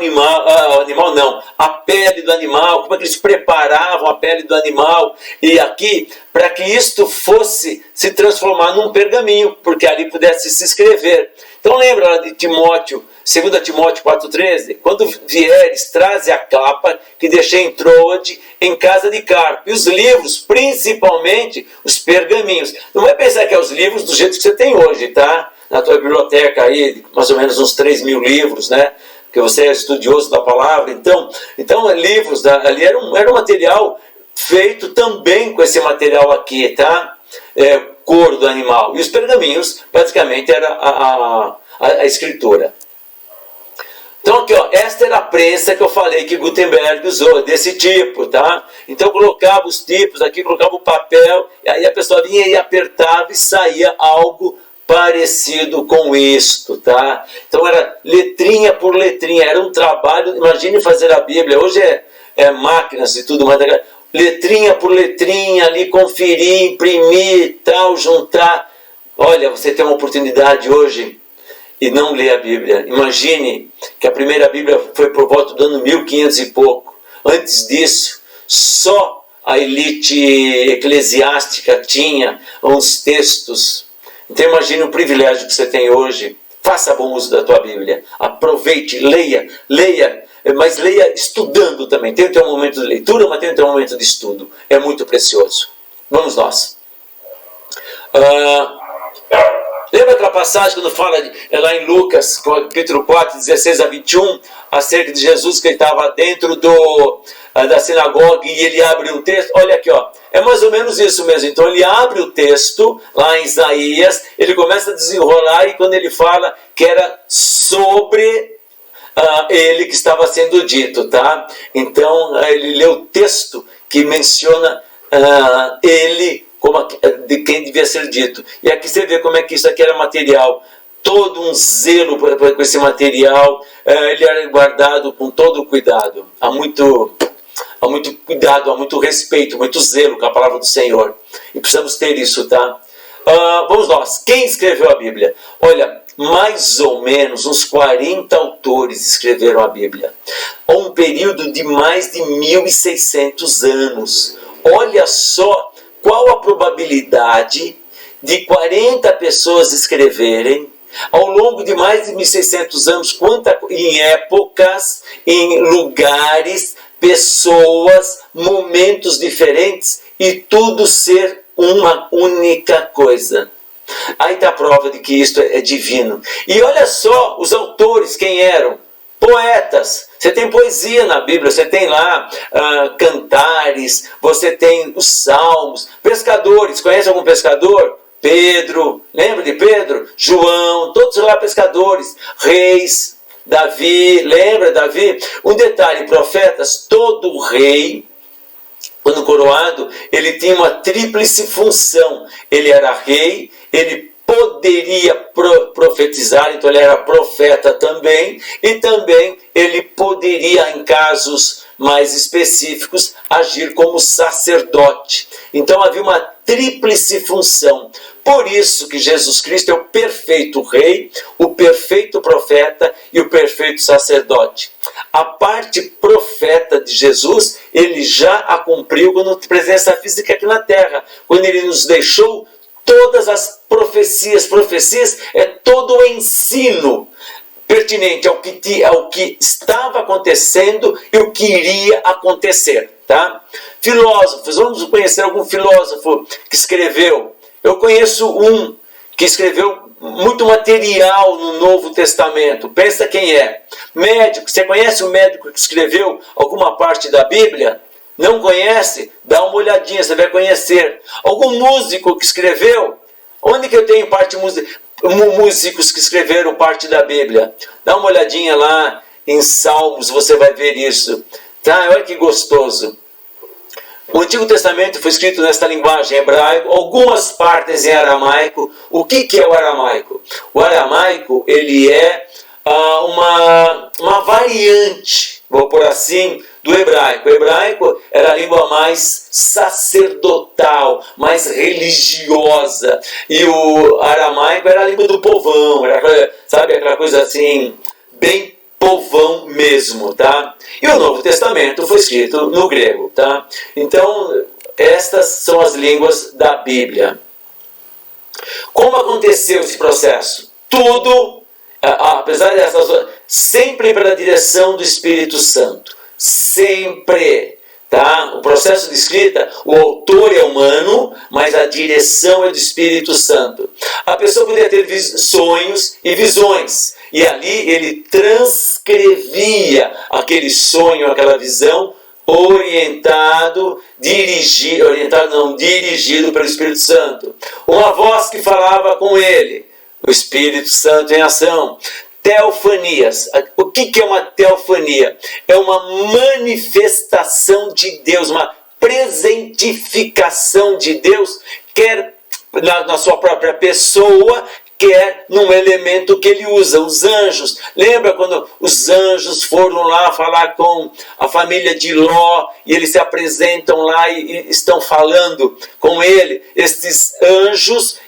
a pele do animal, como é que eles preparavam a pele do animal, e aqui, para que isto fosse se transformar num pergaminho, porque ali pudesse se escrever. Então lembra lá de Timóteo, 2 Timóteo 4,13, quando vieres, traze a capa que deixei em Troade, em casa de Carpo, e os livros, principalmente os pergaminhos. Não vai pensar que é os livros do jeito que você tem hoje, tá? Na tua biblioteca aí, mais ou menos uns 3.000 livros, né? Porque você é estudioso da palavra. Então livros, ali era um material feito também com esse material aqui, tá? Couro do animal. E os pergaminhos, basicamente, era a escritura. Então aqui, ó, esta era a prensa que eu falei que Gutenberg usou, desse tipo, tá? Então eu colocava os tipos aqui, colocava o papel, e aí a pessoa vinha e apertava e saía algo parecido com isto, tá? Então era letrinha por letrinha, era um trabalho, imagine fazer a Bíblia, hoje é máquinas e tudo mais, letrinha por letrinha ali, conferir, imprimir, tal, juntar. Olha, você tem uma oportunidade hoje e não lê a Bíblia. Imagine que a primeira Bíblia foi por volta do ano 1500 e pouco. Antes disso, só a elite eclesiástica tinha uns textos. Então imagine o privilégio que você tem hoje. Faça bom uso da tua Bíblia. Aproveite, leia, mas leia estudando também. Tem o teu momento de leitura, mas tem o teu momento de estudo. É muito precioso. Vamos nós. Lembra aquela passagem quando fala lá em Lucas, capítulo 4, 16 a 21, acerca de Jesus que ele estava dentro da sinagoga e ele abre um texto? Olha aqui, ó, é mais ou menos isso mesmo. Então ele abre o texto lá em Isaías, ele começa a desenrolar e quando ele fala que era sobre ele que estava sendo dito, tá? Então ele lê o texto que menciona ele como de quem devia ser dito. E aqui você vê como é que isso aqui era material. Todo um zelo com esse material, ele era guardado com todo o cuidado. Há muito cuidado, há muito respeito, muito zelo com a palavra do Senhor. E precisamos ter isso, tá? Vamos nós. Quem escreveu a Bíblia? Olha, mais ou menos uns 40 autores escreveram a Bíblia. Há um período de mais de 1600 anos. Olha só qual a probabilidade de 40 pessoas escreverem ao longo de mais de 1600 anos, em épocas, em lugares, pessoas, momentos diferentes e tudo ser uma única coisa. Aí está a prova de que isto é divino. E olha só os autores, quem eram? Poetas. Você tem poesia na Bíblia, você tem lá cantares, você tem os salmos. Pescadores, conhece algum pescador? Pedro, lembra de Pedro? João, todos lá pescadores. Reis, Davi, lembra Davi? Um detalhe, profetas, todo rei, quando coroado, ele tinha uma tríplice função. Ele era rei, ele poderia profetizar, então ele era profeta também, e também ele poderia, em casos mais específicos, agir como sacerdote. Então havia uma tríplice função. Por isso que Jesus Cristo é o perfeito rei, o perfeito profeta e o perfeito sacerdote. A parte profeta de Jesus, ele já a cumpriu quando presença física aqui na terra, quando ele nos deixou todas as profecias. Profecias é todo o ensino pertinente ao que estava acontecendo e o que iria acontecer, tá? Filósofos, vamos conhecer algum filósofo que escreveu. Eu conheço um que escreveu muito material no Novo Testamento. Pensa quem é. Médico, você conhece um médico que escreveu alguma parte da Bíblia? Não conhece? Dá uma olhadinha, você vai conhecer. Algum músico que escreveu? Onde que eu tenho músicos que escreveram parte da Bíblia? Dá uma olhadinha lá em Salmos, você vai ver isso. Tá? Olha que gostoso. O Antigo Testamento foi escrito nesta linguagem hebraico, algumas partes em aramaico. O que é o aramaico? O aramaico, ele é uma variante, vou por assim, do hebraico. O hebraico era a língua mais sacerdotal, mais religiosa. E o aramaico era a língua do povão, era, sabe, aquela coisa assim, bem povão mesmo, tá? E o Novo Testamento foi escrito no grego, tá? Então, estas são as línguas da Bíblia. Como aconteceu esse processo? Tudo, apesar dessas, sempre pela direção do Espírito Santo. Sempre, tá? O processo de escrita, o autor é humano, mas a direção é do Espírito Santo. A pessoa poderia ter sonhos e visões, e ali ele transcrevia aquele sonho, aquela visão, dirigido pelo Espírito Santo. Uma voz que falava com ele, o Espírito Santo em ação. teofanias. O que é uma teofania? É uma manifestação de Deus, uma presentificação de Deus, quer na sua própria pessoa, quer num elemento que ele usa, os anjos. Lembra quando os anjos foram lá falar com a família de Ló, e eles se apresentam lá e estão falando com ele? Estes anjos,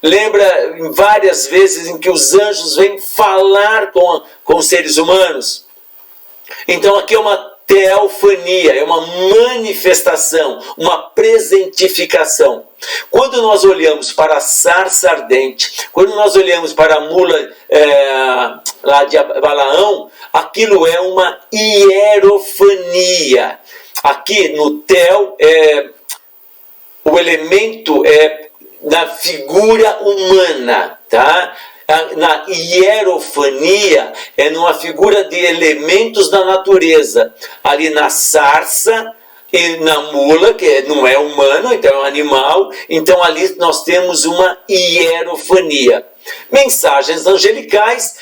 lembra várias vezes em que os anjos vêm falar com os seres humanos? Então aqui é uma teofania, é uma manifestação, uma presentificação. Quando nós olhamos para a sarça ardente, quando nós olhamos para a mula lá de Balaão, aquilo é uma hierofania. Aqui no tel, o elemento é na figura humana, tá? Na hierofania é numa figura de elementos da natureza. Ali na sarça e na mula, que não é humano, então é um animal, então ali nós temos uma hierofania. Mensagens angelicais,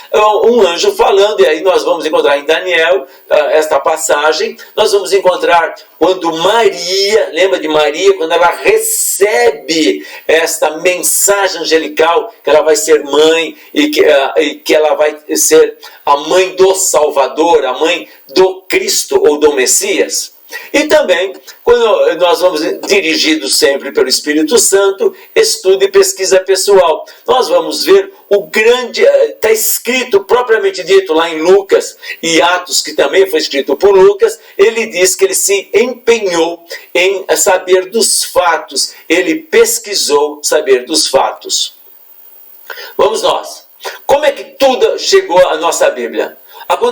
um anjo falando, e aí nós vamos encontrar em Daniel, esta passagem, nós vamos encontrar quando Maria, lembra de Maria, quando ela recebe esta mensagem angelical, que ela vai ser mãe, e que ela vai ser a mãe do Salvador, a mãe do Cristo ou do Messias. E também, quando nós vamos dirigidos sempre pelo Espírito Santo, estudo e pesquisa pessoal. Nós vamos ver o grande, está escrito propriamente dito lá em Lucas e Atos, que também foi escrito por Lucas, ele diz que ele se empenhou em saber dos fatos, ele pesquisou saber dos fatos. Vamos nós. Como é que tudo chegou à nossa Bíblia?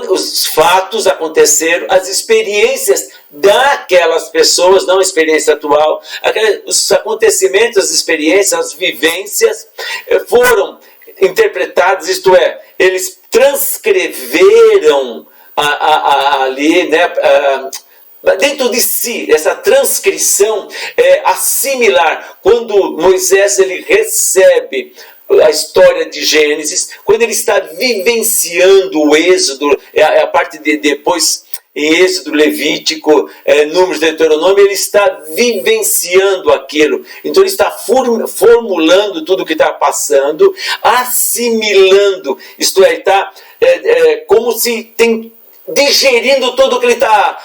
Os fatos aconteceram, as experiências daquelas pessoas, não a experiência atual, os acontecimentos, as experiências, as vivências foram interpretados, isto é, eles transcreveram ali, né, dentro de si, essa transcrição é assimilar. Quando Moisés ele recebe a história de Gênesis, quando ele está vivenciando o Êxodo, a parte de depois em Êxodo, Levítico, Números, Deuteronômio, ele está vivenciando aquilo. Então ele está formulando tudo o que está passando, assimilando, isto é, está como se tem digerindo tudo o que ele está,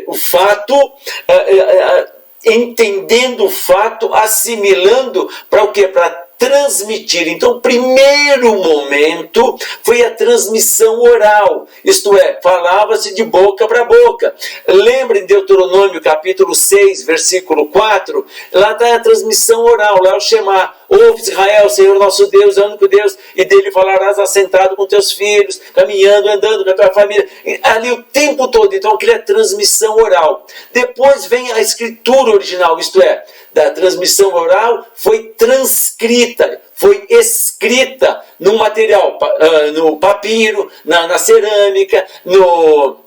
o fato, entendendo o fato, assimilando para o quê? Para transmitir. Então, o primeiro momento foi a transmissão oral, isto é, falava-se de boca para boca. Lembrem de Deuteronômio capítulo 6, versículo 4, lá está a transmissão oral, lá é o Shema. Ouve Israel, o Senhor nosso Deus é o único Deus, e dele falarás assentado com teus filhos, caminhando, andando com a tua família. Ali o tempo todo, então aquilo é transmissão oral. Depois vem a escritura original, isto é, da transmissão oral foi transcrita, foi escrita no material, no papiro, na cerâmica, no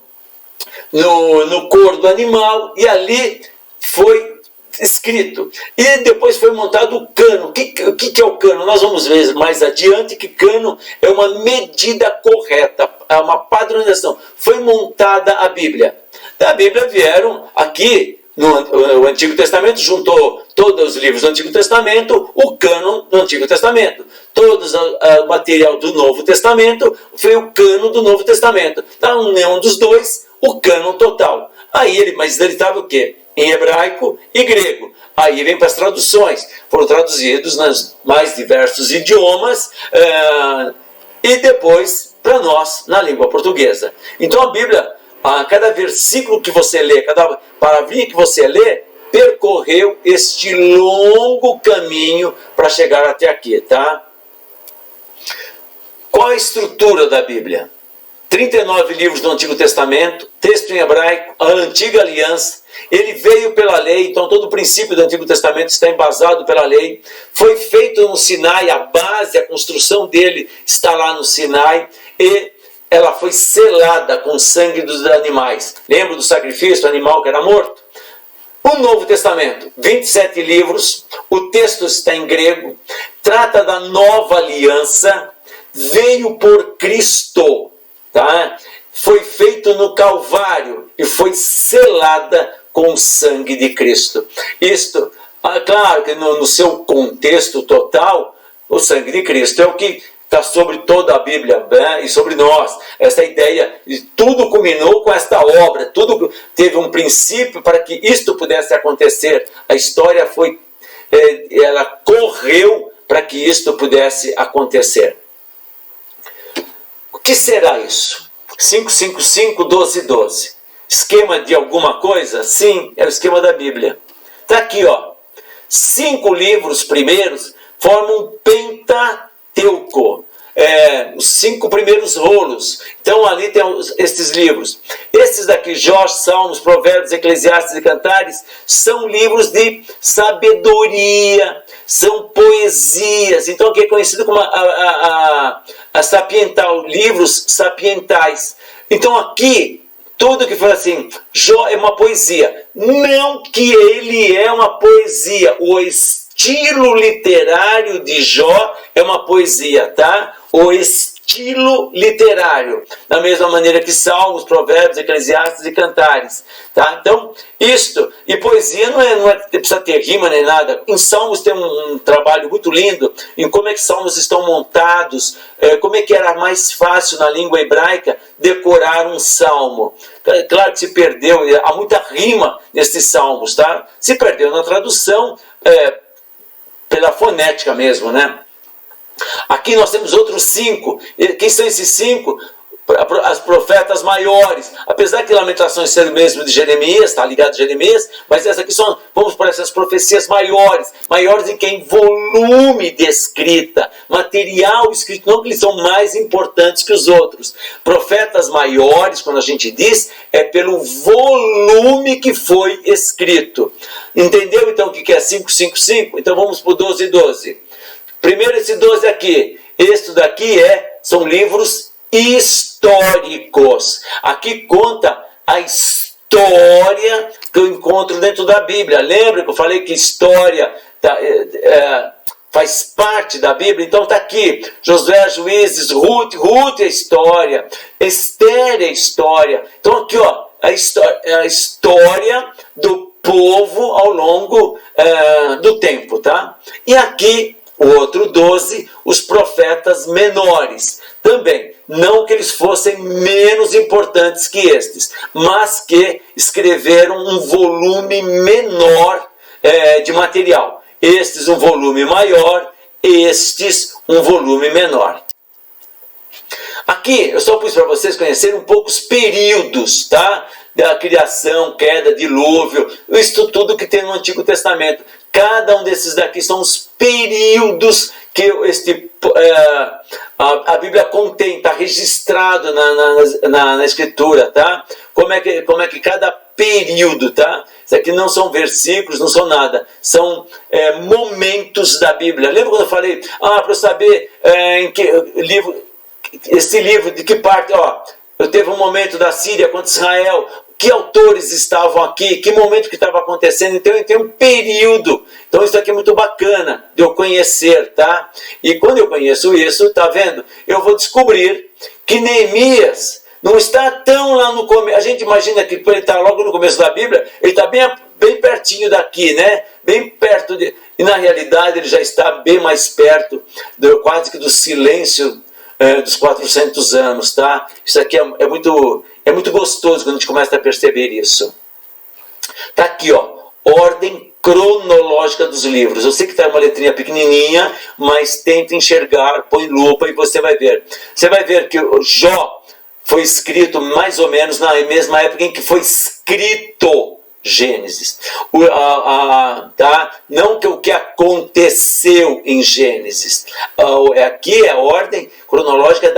couro do animal, e ali foi escrito. E depois foi montado o cano. O que é o cano? Nós vamos ver mais adiante que cano é uma medida correta, é uma padronização. Foi montada a Bíblia. Da Bíblia vieram aqui, no Antigo Testamento, juntou todos os livros do Antigo Testamento, o cânon do Antigo Testamento. Todo o material do Novo Testamento foi o cânon do Novo Testamento. Então, nenhum dos dois, o cânon total. Mas ele estava o quê? Em hebraico e grego. Aí vem para as traduções. Foram traduzidos nos mais diversos idiomas e depois para nós na língua portuguesa. Então a Bíblia, cada versículo que você lê, cada palavrinha que você lê, percorreu este longo caminho para chegar até aqui, tá? Qual a estrutura da Bíblia? 39 livros do Antigo Testamento, texto em hebraico, a Antiga Aliança. Ele veio pela lei, então todo o princípio do Antigo Testamento está embasado pela lei. Foi feito no Sinai, a base, a construção dele está lá no Sinai. E ela foi selada com o sangue dos animais. Lembra do sacrifício do animal que era morto? O Novo Testamento, 27 livros, o texto está em grego, trata da nova aliança, veio por Cristo, tá? Foi feito no Calvário e foi selada com o sangue de Cristo. Isto, claro que no seu contexto total, o sangue de Cristo é o que está sobre toda a Bíblia, né? E sobre nós. Essa ideia, e tudo culminou com esta obra, tudo teve um princípio para que isto pudesse acontecer. A história foi, ela correu para que isto pudesse acontecer. O que será isso? 555, 12, 12. Esquema de alguma coisa? Sim, é o esquema da Bíblia. Está aqui, ó. 5 livros primeiros formam um Pentateuco. Os 5 primeiros rolos. Então ali tem estes livros. Esses daqui, Jó, Salmos, Provérbios, Eclesiastes e Cantares, são livros de sabedoria, são poesias. Então aqui é conhecido como a sapiental, livros sapientais. Então aqui, tudo que fala assim, Jó é uma poesia. Não que ele é uma poesia. O estilo literário de Jó é uma poesia, tá? O estilo literário. Da mesma maneira que Salmos, Provérbios, Eclesiastes e Cantares. Tá? Então, isto. E poesia não precisa ter rima nem nada. Em Salmos tem um trabalho muito lindo em como é que Salmos estão montados, como é que era mais fácil na língua hebraica decorar um salmo. Claro que se perdeu, há muita rima nesses salmos, tá? Se perdeu na tradução, pela fonética mesmo, né? Aqui nós temos outros 5. Quem são esses 5? As profetas maiores. Apesar que Lamentações seja o mesmo de Jeremias, está ligado a Jeremias, mas essas aqui são, vamos para essas profecias maiores. Maiores em que em volume de escrita, material escrito, não que eles são mais importantes que os outros. Profetas maiores, quando a gente diz, é pelo volume que foi escrito. Entendeu então o que é 555? Então vamos para o 12 e 12. Primeiro esse 12 aqui. Este daqui são livros históricos. Aqui conta a história que eu encontro dentro da Bíblia. Lembra que eu falei que história faz parte da Bíblia? Então está aqui. Josué, Juízes, Ruth é história. Esther é história. Então aqui, ó, a história do povo ao longo do tempo, tá? E aqui o outro 12, os profetas menores. Também, não que eles fossem menos importantes que estes, mas que escreveram um volume menor de material. Estes um volume maior, estes um volume menor. Aqui eu só pus para vocês conhecerem um pouco os períodos, tá? Da criação, queda, dilúvio, isso tudo que tem no Antigo Testamento. Cada um desses daqui são os períodos que a Bíblia contém, está registrado na Escritura, tá? Como é que cada período, tá? Isso aqui não são versículos, não são nada, são momentos da Bíblia. Lembra quando eu falei, para eu saber em que esse livro, de que parte, eu teve um momento da Síria contra Israel, que autores estavam aqui, que momento que estava acontecendo, então tem um período. Então isso aqui é muito bacana de eu conhecer, tá? E quando eu conheço isso, tá vendo? Eu vou descobrir que Neemias não está tão lá no começo. A gente imagina que ele está logo no começo da Bíblia, ele está bem pertinho daqui, né? Bem perto de... E na realidade ele já está bem mais perto, quase que do silêncio dos 400 anos, tá? Isso aqui é muito gostoso quando a gente começa a perceber isso. Tá aqui, ó, ordem cronológica dos livros. Eu sei que está uma letrinha pequenininha, mas tenta enxergar, põe lupa e você vai ver. Você vai ver que o Jó foi escrito mais ou menos na mesma época em que foi escrito Gênesis. Tá? Não que o que aconteceu em Gênesis. Aqui é a ordem cronológica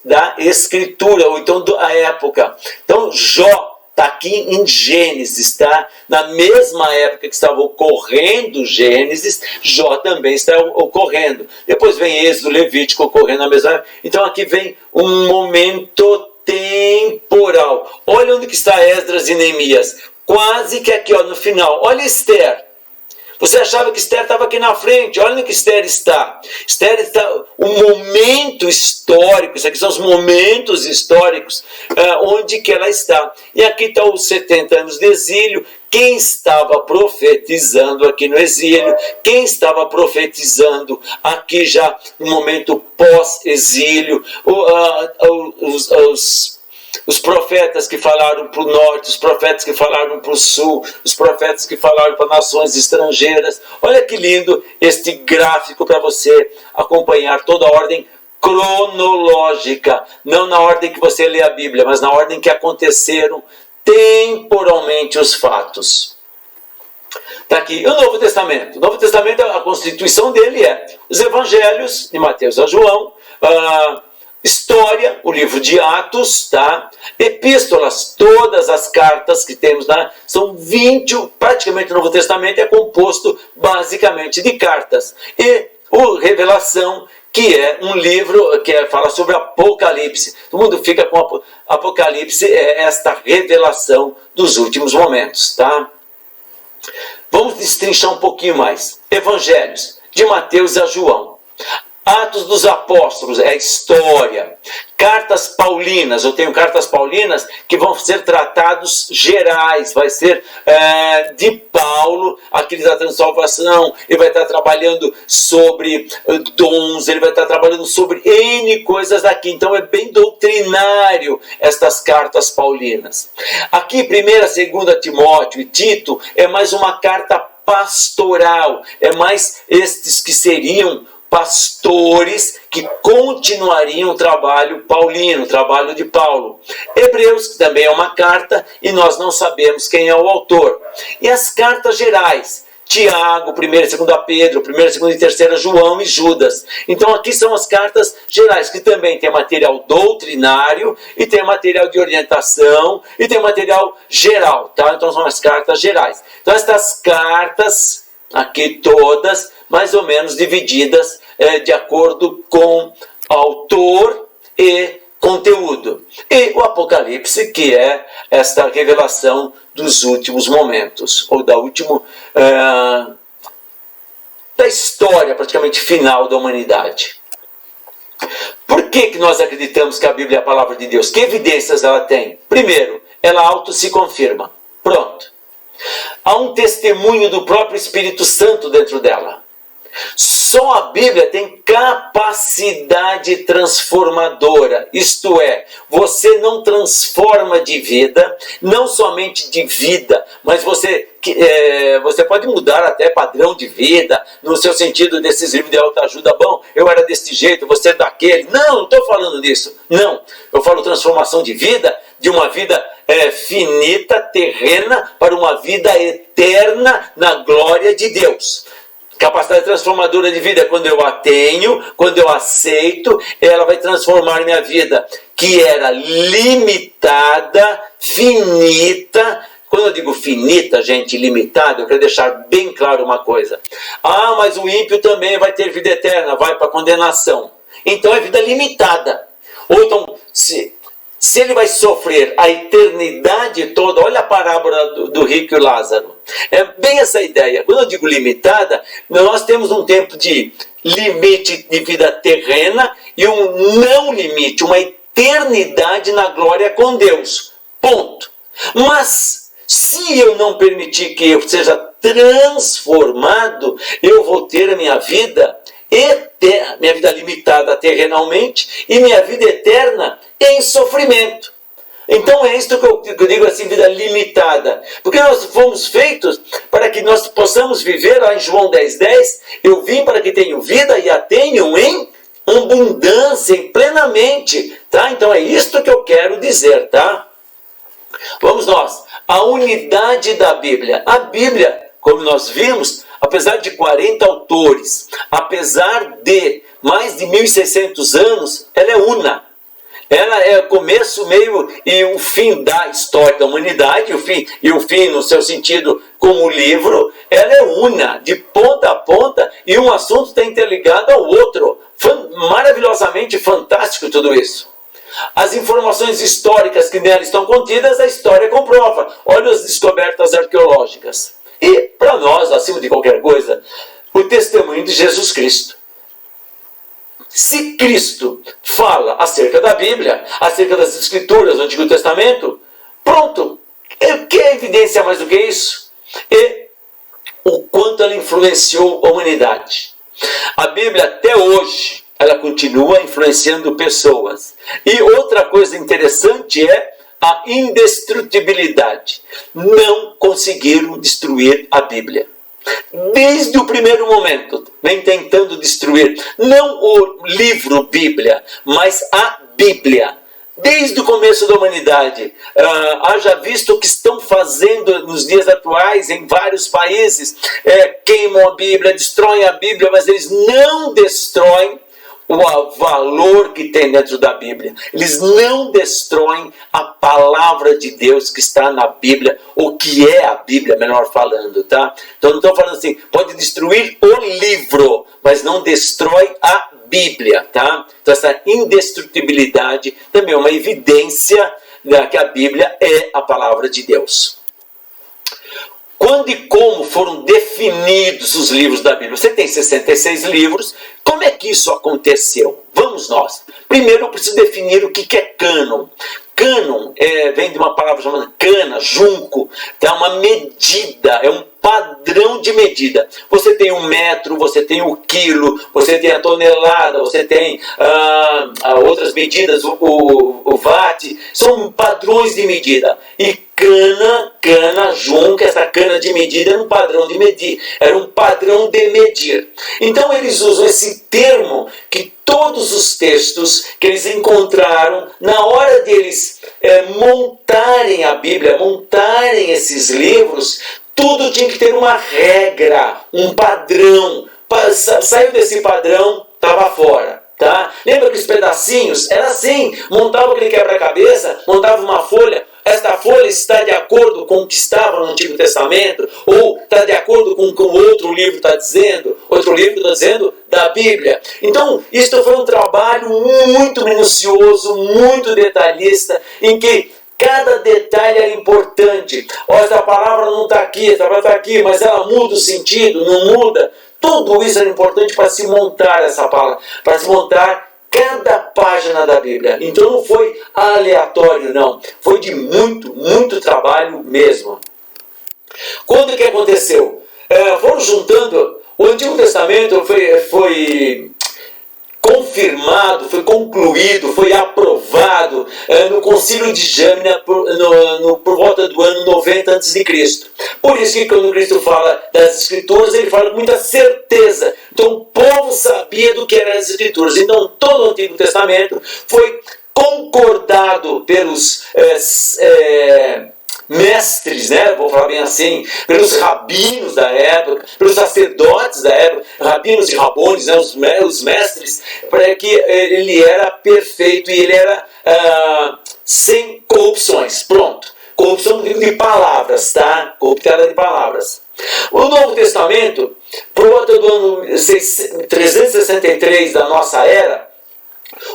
da escritura, ou então da época. Então Jó está aqui em Gênesis, tá? Na mesma época que estava ocorrendo Gênesis, Jó também está ocorrendo. Depois vem Êxodo, Levítico ocorrendo na mesma época. Então aqui vem um momento temporal. Olha onde que está Esdras e Neemias. Quase que aqui, ó, no final. Olha Esther. Você achava que Esther estava aqui na frente, olha onde que Esther está. Esther está um momento histórico, isso aqui são os momentos históricos onde que ela está. E aqui está os 70 anos de exílio. Quem estava profetizando aqui no exílio, quem estava profetizando aqui já no momento pós-exílio, os profetas que falaram para o norte, os profetas que falaram para o sul, os profetas que falaram para nações estrangeiras. Olha que lindo este gráfico para você acompanhar toda a ordem cronológica, não na ordem que você lê a Bíblia, mas na ordem que aconteceram temporalmente os fatos. Está aqui o Novo Testamento. O Novo Testamento, a constituição dele é os evangelhos, de Mateus a João, história, o livro de Atos, tá? Epístolas, todas as cartas que temos lá, são 20, praticamente o Novo Testamento é composto basicamente de cartas. E o Revelação, que é um livro que fala sobre Apocalipse. Todo mundo fica com Apocalipse, é esta revelação dos últimos momentos, tá? Vamos destrinchar um pouquinho mais. Evangelhos, de Mateus a João. Atos dos Apóstolos, é a história. Cartas paulinas, eu tenho cartas paulinas que vão ser tratados gerais, vai ser de Paulo, aquele da transsalvação, ele vai estar trabalhando sobre dons, ele vai estar trabalhando sobre N coisas daqui, então é bem doutrinário estas cartas paulinas. Aqui, 1ª, 2ª Timóteo e Tito, é mais uma carta pastoral, é mais estes que seriam pastores que continuariam o trabalho paulino, o trabalho de Paulo. Hebreus, que também é uma carta, e nós não sabemos quem é o autor. E as cartas gerais, Tiago, 1ª e 2ª Pedro, 1ª, 2ª e 3ª João e Judas. Então aqui são as cartas gerais, que também tem material doutrinário, e tem material de orientação, e tem material geral, tá? Então são as cartas gerais. Então estas cartas, aqui todas, mais ou menos divididas de acordo com autor e conteúdo. E o Apocalipse, que é esta revelação dos últimos momentos, ou da história praticamente final da humanidade. Por que nós acreditamos que a Bíblia é a palavra de Deus? Que evidências ela tem? Primeiro, ela auto se confirma. Pronto. Há um testemunho do próprio Espírito Santo dentro dela. Só a Bíblia tem capacidade transformadora, isto é, você não transforma de vida, não somente de vida, mas você pode mudar até padrão de vida, no seu sentido desses livros de autoajuda. Bom, eu era desse jeito, você é daquele. Não estou falando disso. Não, eu falo transformação de vida, de uma vida finita, terrena, para uma vida eterna na glória de Deus. Capacidade transformadora de vida é quando eu a tenho, quando eu aceito, ela vai transformar minha vida, que era limitada, finita. Quando eu digo finita, gente, limitada, eu quero deixar bem claro uma coisa. Ah, mas o ímpio também vai ter vida eterna, vai para a condenação. Então é vida limitada. Ou então, se ele vai sofrer a eternidade toda, olha a parábola do rico e Lázaro. É bem essa ideia. Quando eu digo limitada, nós temos um tempo de limite de vida terrena e um não limite, uma eternidade na glória com Deus. Ponto. Mas, se eu não permitir que eu seja transformado, eu vou ter a minha vida eterna, minha vida limitada terrenalmente e minha vida eterna em sofrimento. Então é isso que eu digo assim, vida limitada. Porque nós fomos feitos para que nós possamos viver, lá em João 10:10, eu vim para que tenham vida e a tenham em abundância, em plenamente. Tá? Então é isto que eu quero dizer, tá? Vamos nós. A unidade da Bíblia. A Bíblia, como nós vimos, apesar de 40 autores, apesar de mais de 1.600 anos, ela é una. Ela é o começo, meio e o fim da história da humanidade, o fim no seu sentido como livro, ela é una, de ponta a ponta, e um assunto está interligado ao outro. Maravilhosamente fantástico tudo isso. As informações históricas que nela estão contidas, a história comprova. Olha as descobertas arqueológicas. E para nós, acima de qualquer coisa, o testemunho de Jesus Cristo. Se Cristo fala acerca da Bíblia, acerca das Escrituras do Antigo Testamento, pronto. Que evidência mais do que isso? E o quanto ela influenciou a humanidade. A Bíblia até hoje, ela continua influenciando pessoas. E outra coisa interessante é a indestrutibilidade. Não conseguiram destruir a Bíblia. Desde o primeiro momento, vem tentando destruir, não o livro Bíblia, mas a Bíblia. Desde o começo da humanidade, haja visto o que estão fazendo nos dias atuais em vários países, queimam a Bíblia, destroem a Bíblia, mas eles não destroem o valor que tem dentro da Bíblia. Eles não destroem a palavra de Deus que está na Bíblia, o que é a Bíblia, melhor falando, tá? Então não estou falando assim, pode destruir o livro, mas não destrói a Bíblia, tá? Então essa indestrutibilidade também é uma evidência que a Bíblia é a palavra de Deus. Quando e como foram definidos os livros da Bíblia? Você tem 66 livros. Como é que isso aconteceu? Vamos nós. Primeiro eu preciso definir o que é cânon. Cânon vem de uma palavra chamada cana, junco. É uma medida, é um padrão de medida. Você tem o metro, você tem o quilo, você tem a tonelada, você tem outras medidas, o watt. São padrões de medida. E cana, junco, essa cana de medida era um padrão de medir, era um padrão de medir. Então eles usam esse termo que todos os textos que eles encontraram, na hora deles montarem a Bíblia, montarem esses livros, tudo tinha que ter uma regra, um padrão. Saiu desse padrão, estava fora. Tá? Lembra que os pedacinhos? Era assim, montava aquele quebra-cabeça, montava uma folha. Esta folha está de acordo com o que estava no Antigo Testamento? Ou está de acordo com o que o outro livro está dizendo? Outro livro está dizendo da Bíblia. Então, isto foi um trabalho muito minucioso, muito detalhista, em que cada detalhe era importante. Essa palavra não está aqui, essa palavra está aqui, mas ela muda o sentido, não muda. Tudo isso era importante para se montar essa palavra, para se montar cada página da Bíblia. Então não foi aleatório, não. Foi de muito trabalho mesmo. Quando que aconteceu? Foram juntando, o Antigo Testamento foi confirmado, foi concluído, foi aprovado no Concílio de Jâmina por volta do ano 90 a.C. Por isso que quando Cristo fala das Escrituras, ele fala com muita certeza. Então o povo sabia do que eram as Escrituras. Então todo o Antigo Testamento foi concordado pelos mestres, né? Vou falar bem assim, pelos rabinos da época, pelos sacerdotes da época, rabinos e rabones, né? os mestres, para que ele era perfeito e ele era sem corrupções. Pronto. Corrupção de palavras, tá? Corruptada de palavras. O Novo Testamento, por volta do ano 363 da nossa era,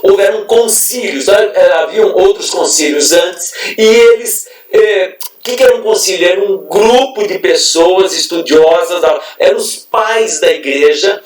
houveram concílios, haviam outros concílios antes, e eles, o que era um concílio? Era um grupo de pessoas estudiosas, eram os pais da igreja,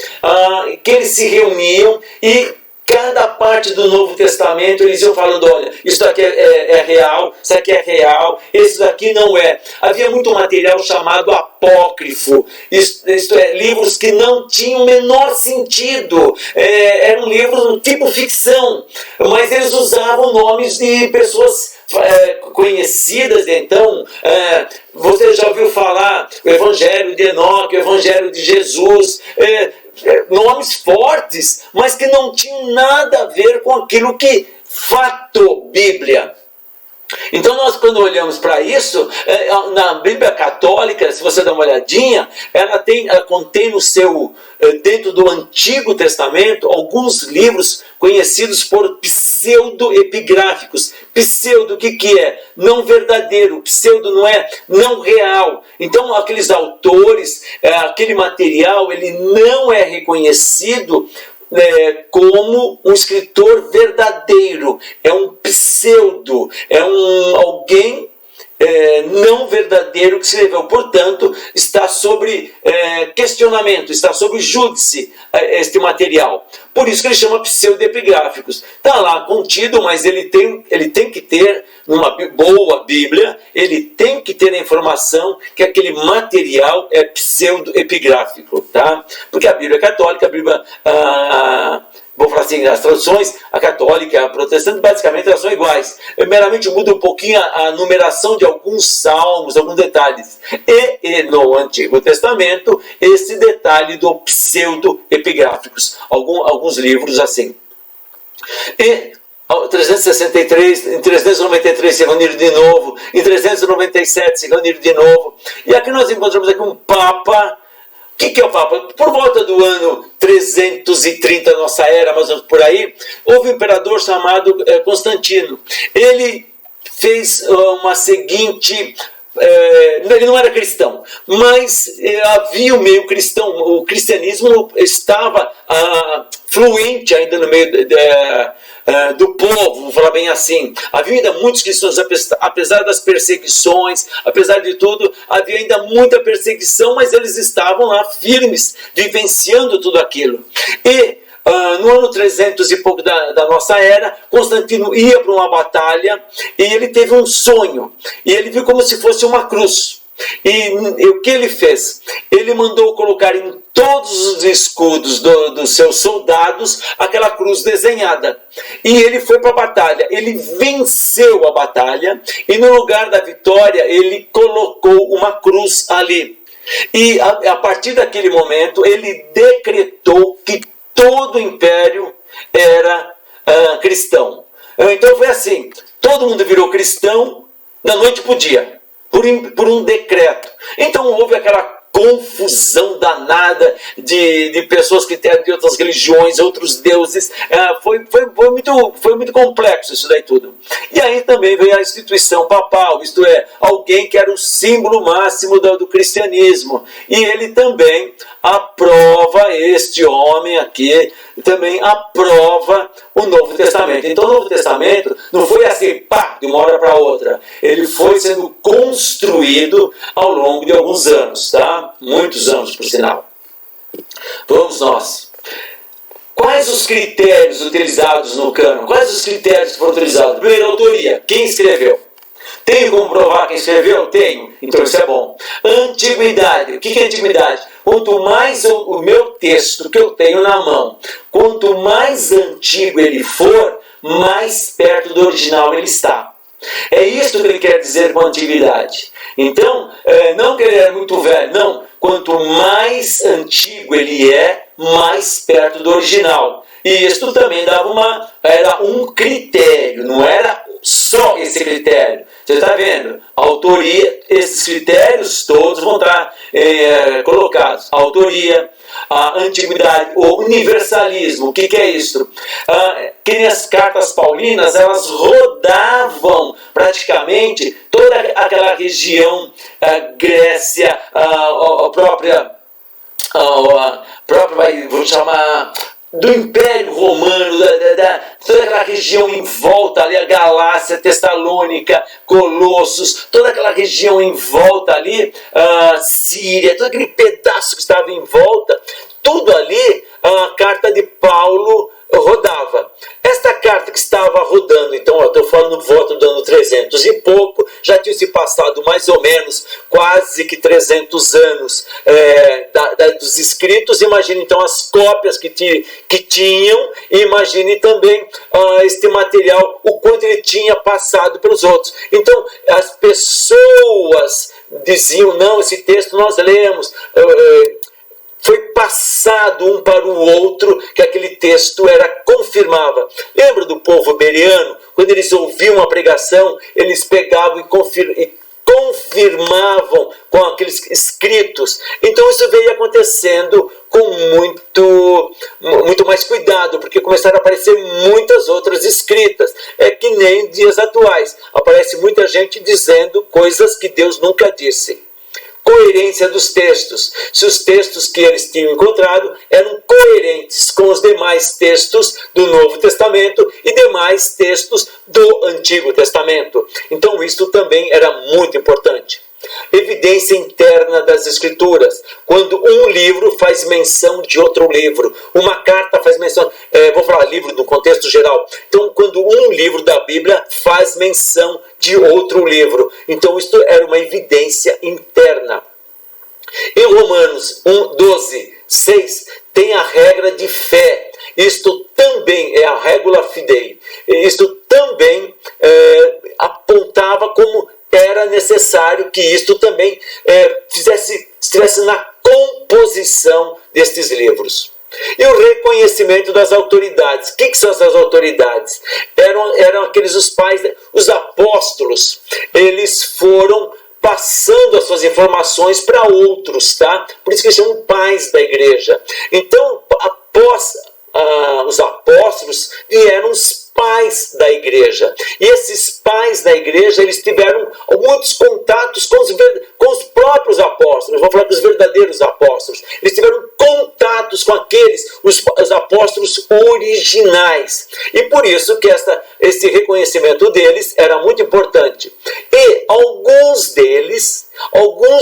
que eles se reuniam e cada parte do Novo Testamento eles iam falando, olha, isso aqui é real, isso aqui é real, isso daqui não é. Havia muito material chamado apócrifo, isto é, livros que não tinham o menor sentido, eram livros tipo ficção, mas eles usavam nomes de pessoas conhecidas. Então, você já ouviu falar o Evangelho de Enoque, o Evangelho de Jesus, nomes fortes, mas que não tinham nada a ver com aquilo que fato Bíblia. Então nós, quando olhamos para isso, na Bíblia Católica, se você dá uma olhadinha, ela contém no seu, dentro do Antigo Testamento, alguns livros conhecidos por pseudo-epigráficos. Pseudo, o que é? Não verdadeiro. Pseudo não é não real. Então aqueles autores, aquele material, ele não é reconhecido como um escritor verdadeiro, é um pseudo, é alguém não verdadeiro que escreveu. Portanto, está sobre questionamento, está sobre júdice este material. Por isso que ele chama pseudepigráficos. Está lá contido, mas ele tem que ter, numa boa Bíblia, ele tem que ter a informação que aquele material é pseudoepigráfico, tá? Porque a Bíblia é católica, a Bíblia... vou falar assim, as traduções, a católica e a protestante, basicamente elas são iguais. Meramente muda um pouquinho a numeração de alguns salmos, alguns detalhes. E no Antigo Testamento, esse detalhe do pseudo-epigráficos. Alguns livros assim. E 363, em 393 se reuniram de novo, em 397 se reuniram de novo. E aqui nós encontramos aqui um Papa. O que é o Papa? Por volta do ano 330 da nossa era, mais ou menos por aí, houve um imperador chamado Constantino. Ele fez uma seguinte... ele não era cristão, mas havia o meio cristão. O cristianismo estava fluente ainda no meio do povo, vou falar bem assim. Havia ainda muitos cristãos, apesar das perseguições, apesar de tudo, havia ainda muita perseguição, mas eles estavam lá firmes, vivenciando tudo aquilo. E no ano 300 e pouco da nossa era, Constantino ia para uma batalha e ele teve um sonho. E ele viu como se fosse uma cruz. E o que ele fez? Ele mandou colocar em todos os escudos dos seus soldados aquela cruz desenhada. E ele foi para a batalha. Ele venceu a batalha e no lugar da vitória ele colocou uma cruz ali. E a partir daquele momento ele decretou que todo o império era cristão. Então foi assim, todo mundo virou cristão da noite para o dia, por um decreto. Então houve aquela confusão danada de pessoas que têm de outras religiões, outros deuses. Foi muito complexo isso daí tudo. E aí também veio a instituição papal, isto é, alguém que era o símbolo máximo do cristianismo. E ele também aprova, este homem aqui, também aprova o Novo Testamento. Então o Novo Testamento não foi assim, pá, de uma hora para outra. Ele foi sendo construído ao longo de alguns anos, tá? Muitos anos, por sinal. Vamos nós. Quais os critérios utilizados no cânon? Quais os critérios que foram utilizados? Primeiro, autoria. Quem escreveu? Tenho como provar quem escreveu? Tenho. Então isso é bom. Antiguidade. O que é antiguidade? Quanto mais o meu texto que eu tenho na mão, quanto mais antigo ele for, mais perto do original ele está. É isso que ele quer dizer com antiguidade. Então, não que ele era muito velho, não. Quanto mais antigo ele é, mais perto do original. E isso também era um critério, não era só esse critério. Você está vendo? A autoria, esses critérios todos vão estar colocados. A autoria, a antiguidade, o universalismo. O que é isso? Que nem as cartas paulinas, elas rodavam praticamente toda aquela região, Grécia, a própria, vou chamar... do Império Romano, toda aquela região em volta ali, a Galácia, Tessalônica, Colossos, toda aquela região em volta ali, Síria, todo aquele pedaço que estava em volta, tudo ali, a carta de Paulo rodava. Esta carta que estava rodando, então, estou falando volta do ano 300 e pouco, já tinha se passado mais ou menos quase que 300 anos dos escritos. Imagine então as cópias que tinham, e imagine também este material, o quanto ele tinha passado pelos outros. Então as pessoas diziam, não, esse texto nós lemos, foi passado um para o outro, que aquele texto confirmava. Lembra do povo bereano? Quando eles ouviam uma pregação, eles pegavam e confirmavam com aqueles escritos. Então isso veio acontecendo com muito mais cuidado, porque começaram a aparecer muitas outras escritas. É que nem dias atuais. Aparece muita gente dizendo coisas que Deus nunca disse. coerência dos textos. Se os textos que eles tinham encontrado eram coerentes com os demais textos do Novo Testamento e demais textos do Antigo Testamento. Então isto também era muito importante. Evidência interna das Escrituras. Quando um livro faz menção de outro livro, uma carta faz menção, vou falar livro no contexto geral. Então, quando um livro da Bíblia faz menção de outro livro, então isto era uma evidência interna. Em Romanos 1:12-6 tem a regra de fé. Isto também é a regula fidei. Isto também apontava como era necessário que isto também estivesse na composição destes livros. E o reconhecimento das autoridades. O que são essas autoridades? Eram aqueles os pais, os apóstolos. Eles foram passando as suas informações para outros, tá? Por isso que eles chamam pais da igreja. Então, após os apóstolos, vieram os pais da igreja. E esses pais da igreja, eles tiveram muitos contatos com os próprios apóstolos. Vou falar com os verdadeiros apóstolos. Eles tiveram contatos com os apóstolos originais. E por isso que esse reconhecimento deles era muito importante. E alguns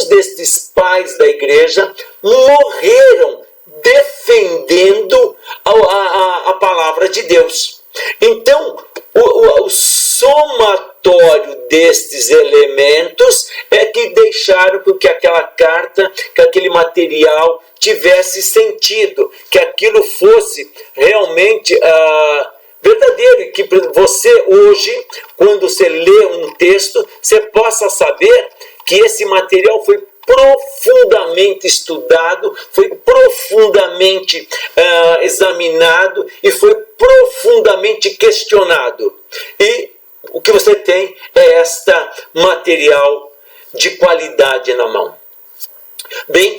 destes pais da igreja morreram defendendo a palavra de Deus. Então, o somatório destes elementos é que deixaram com que aquela carta, que aquele material tivesse sentido, que aquilo fosse realmente verdadeiro, e que você hoje, quando você lê um texto, você possa saber que esse material foi profundamente estudado, foi profundamente examinado e foi profundamente questionado. E o que você tem é esta material de qualidade na mão. Bem,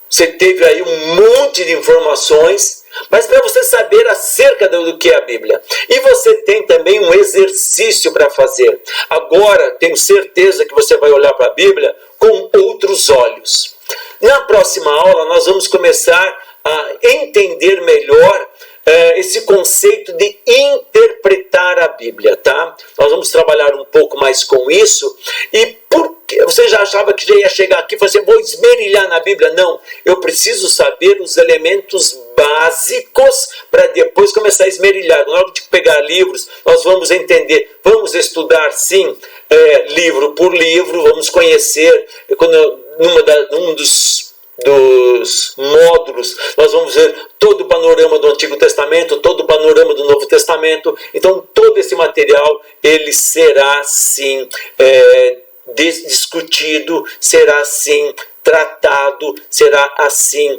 você teve aí um monte de informações, mas para você saber acerca do que é a Bíblia. E você tem também um exercício para fazer. Agora, tenho certeza que você vai olhar para a Bíblia com outros olhos. Na próxima aula, nós vamos começar a entender melhor esse conceito de interpretar a Bíblia, tá? Nós vamos trabalhar um pouco mais com isso. E porque você já achava que já ia chegar aqui e falar assim, vou esmerilhar na Bíblia? Não, eu preciso saber os elementos básicos para depois começar a esmerilhar. Na hora de pegar livros, nós vamos entender, vamos estudar sim, livro por livro, vamos conhecer, num dos módulos, nós vamos ver todo o panorama do Antigo Testamento, todo o panorama do Novo Testamento. Então, todo esse material, ele será, sim, discutido, será, sim, tratado, será, assim,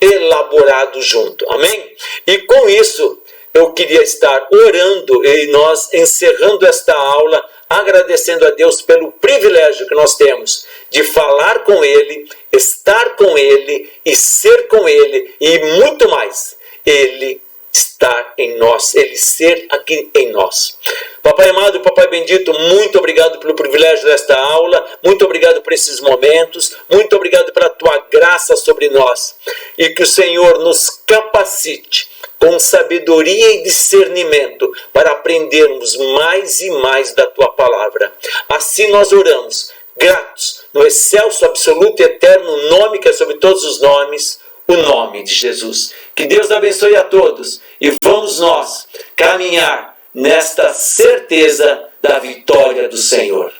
elaborado junto. Amém? E com isso, eu queria estar orando e nós encerrando esta aula, agradecendo a Deus pelo privilégio que nós temos de falar com Ele, estar com Ele e ser com Ele e muito mais, Ele estar em nós, Ele ser aqui em nós. Papai amado, Papai bendito, muito obrigado pelo privilégio desta aula, muito obrigado por esses momentos, muito obrigado pela Tua graça sobre nós e que o Senhor nos capacite com sabedoria e discernimento para aprendermos mais e mais da Tua palavra. Assim nós oramos, gratos, no excelso, absoluto e eterno nome que é sobre todos os nomes, o nome de Jesus. Que Deus abençoe a todos e vamos nós caminhar nesta certeza da vitória do Senhor.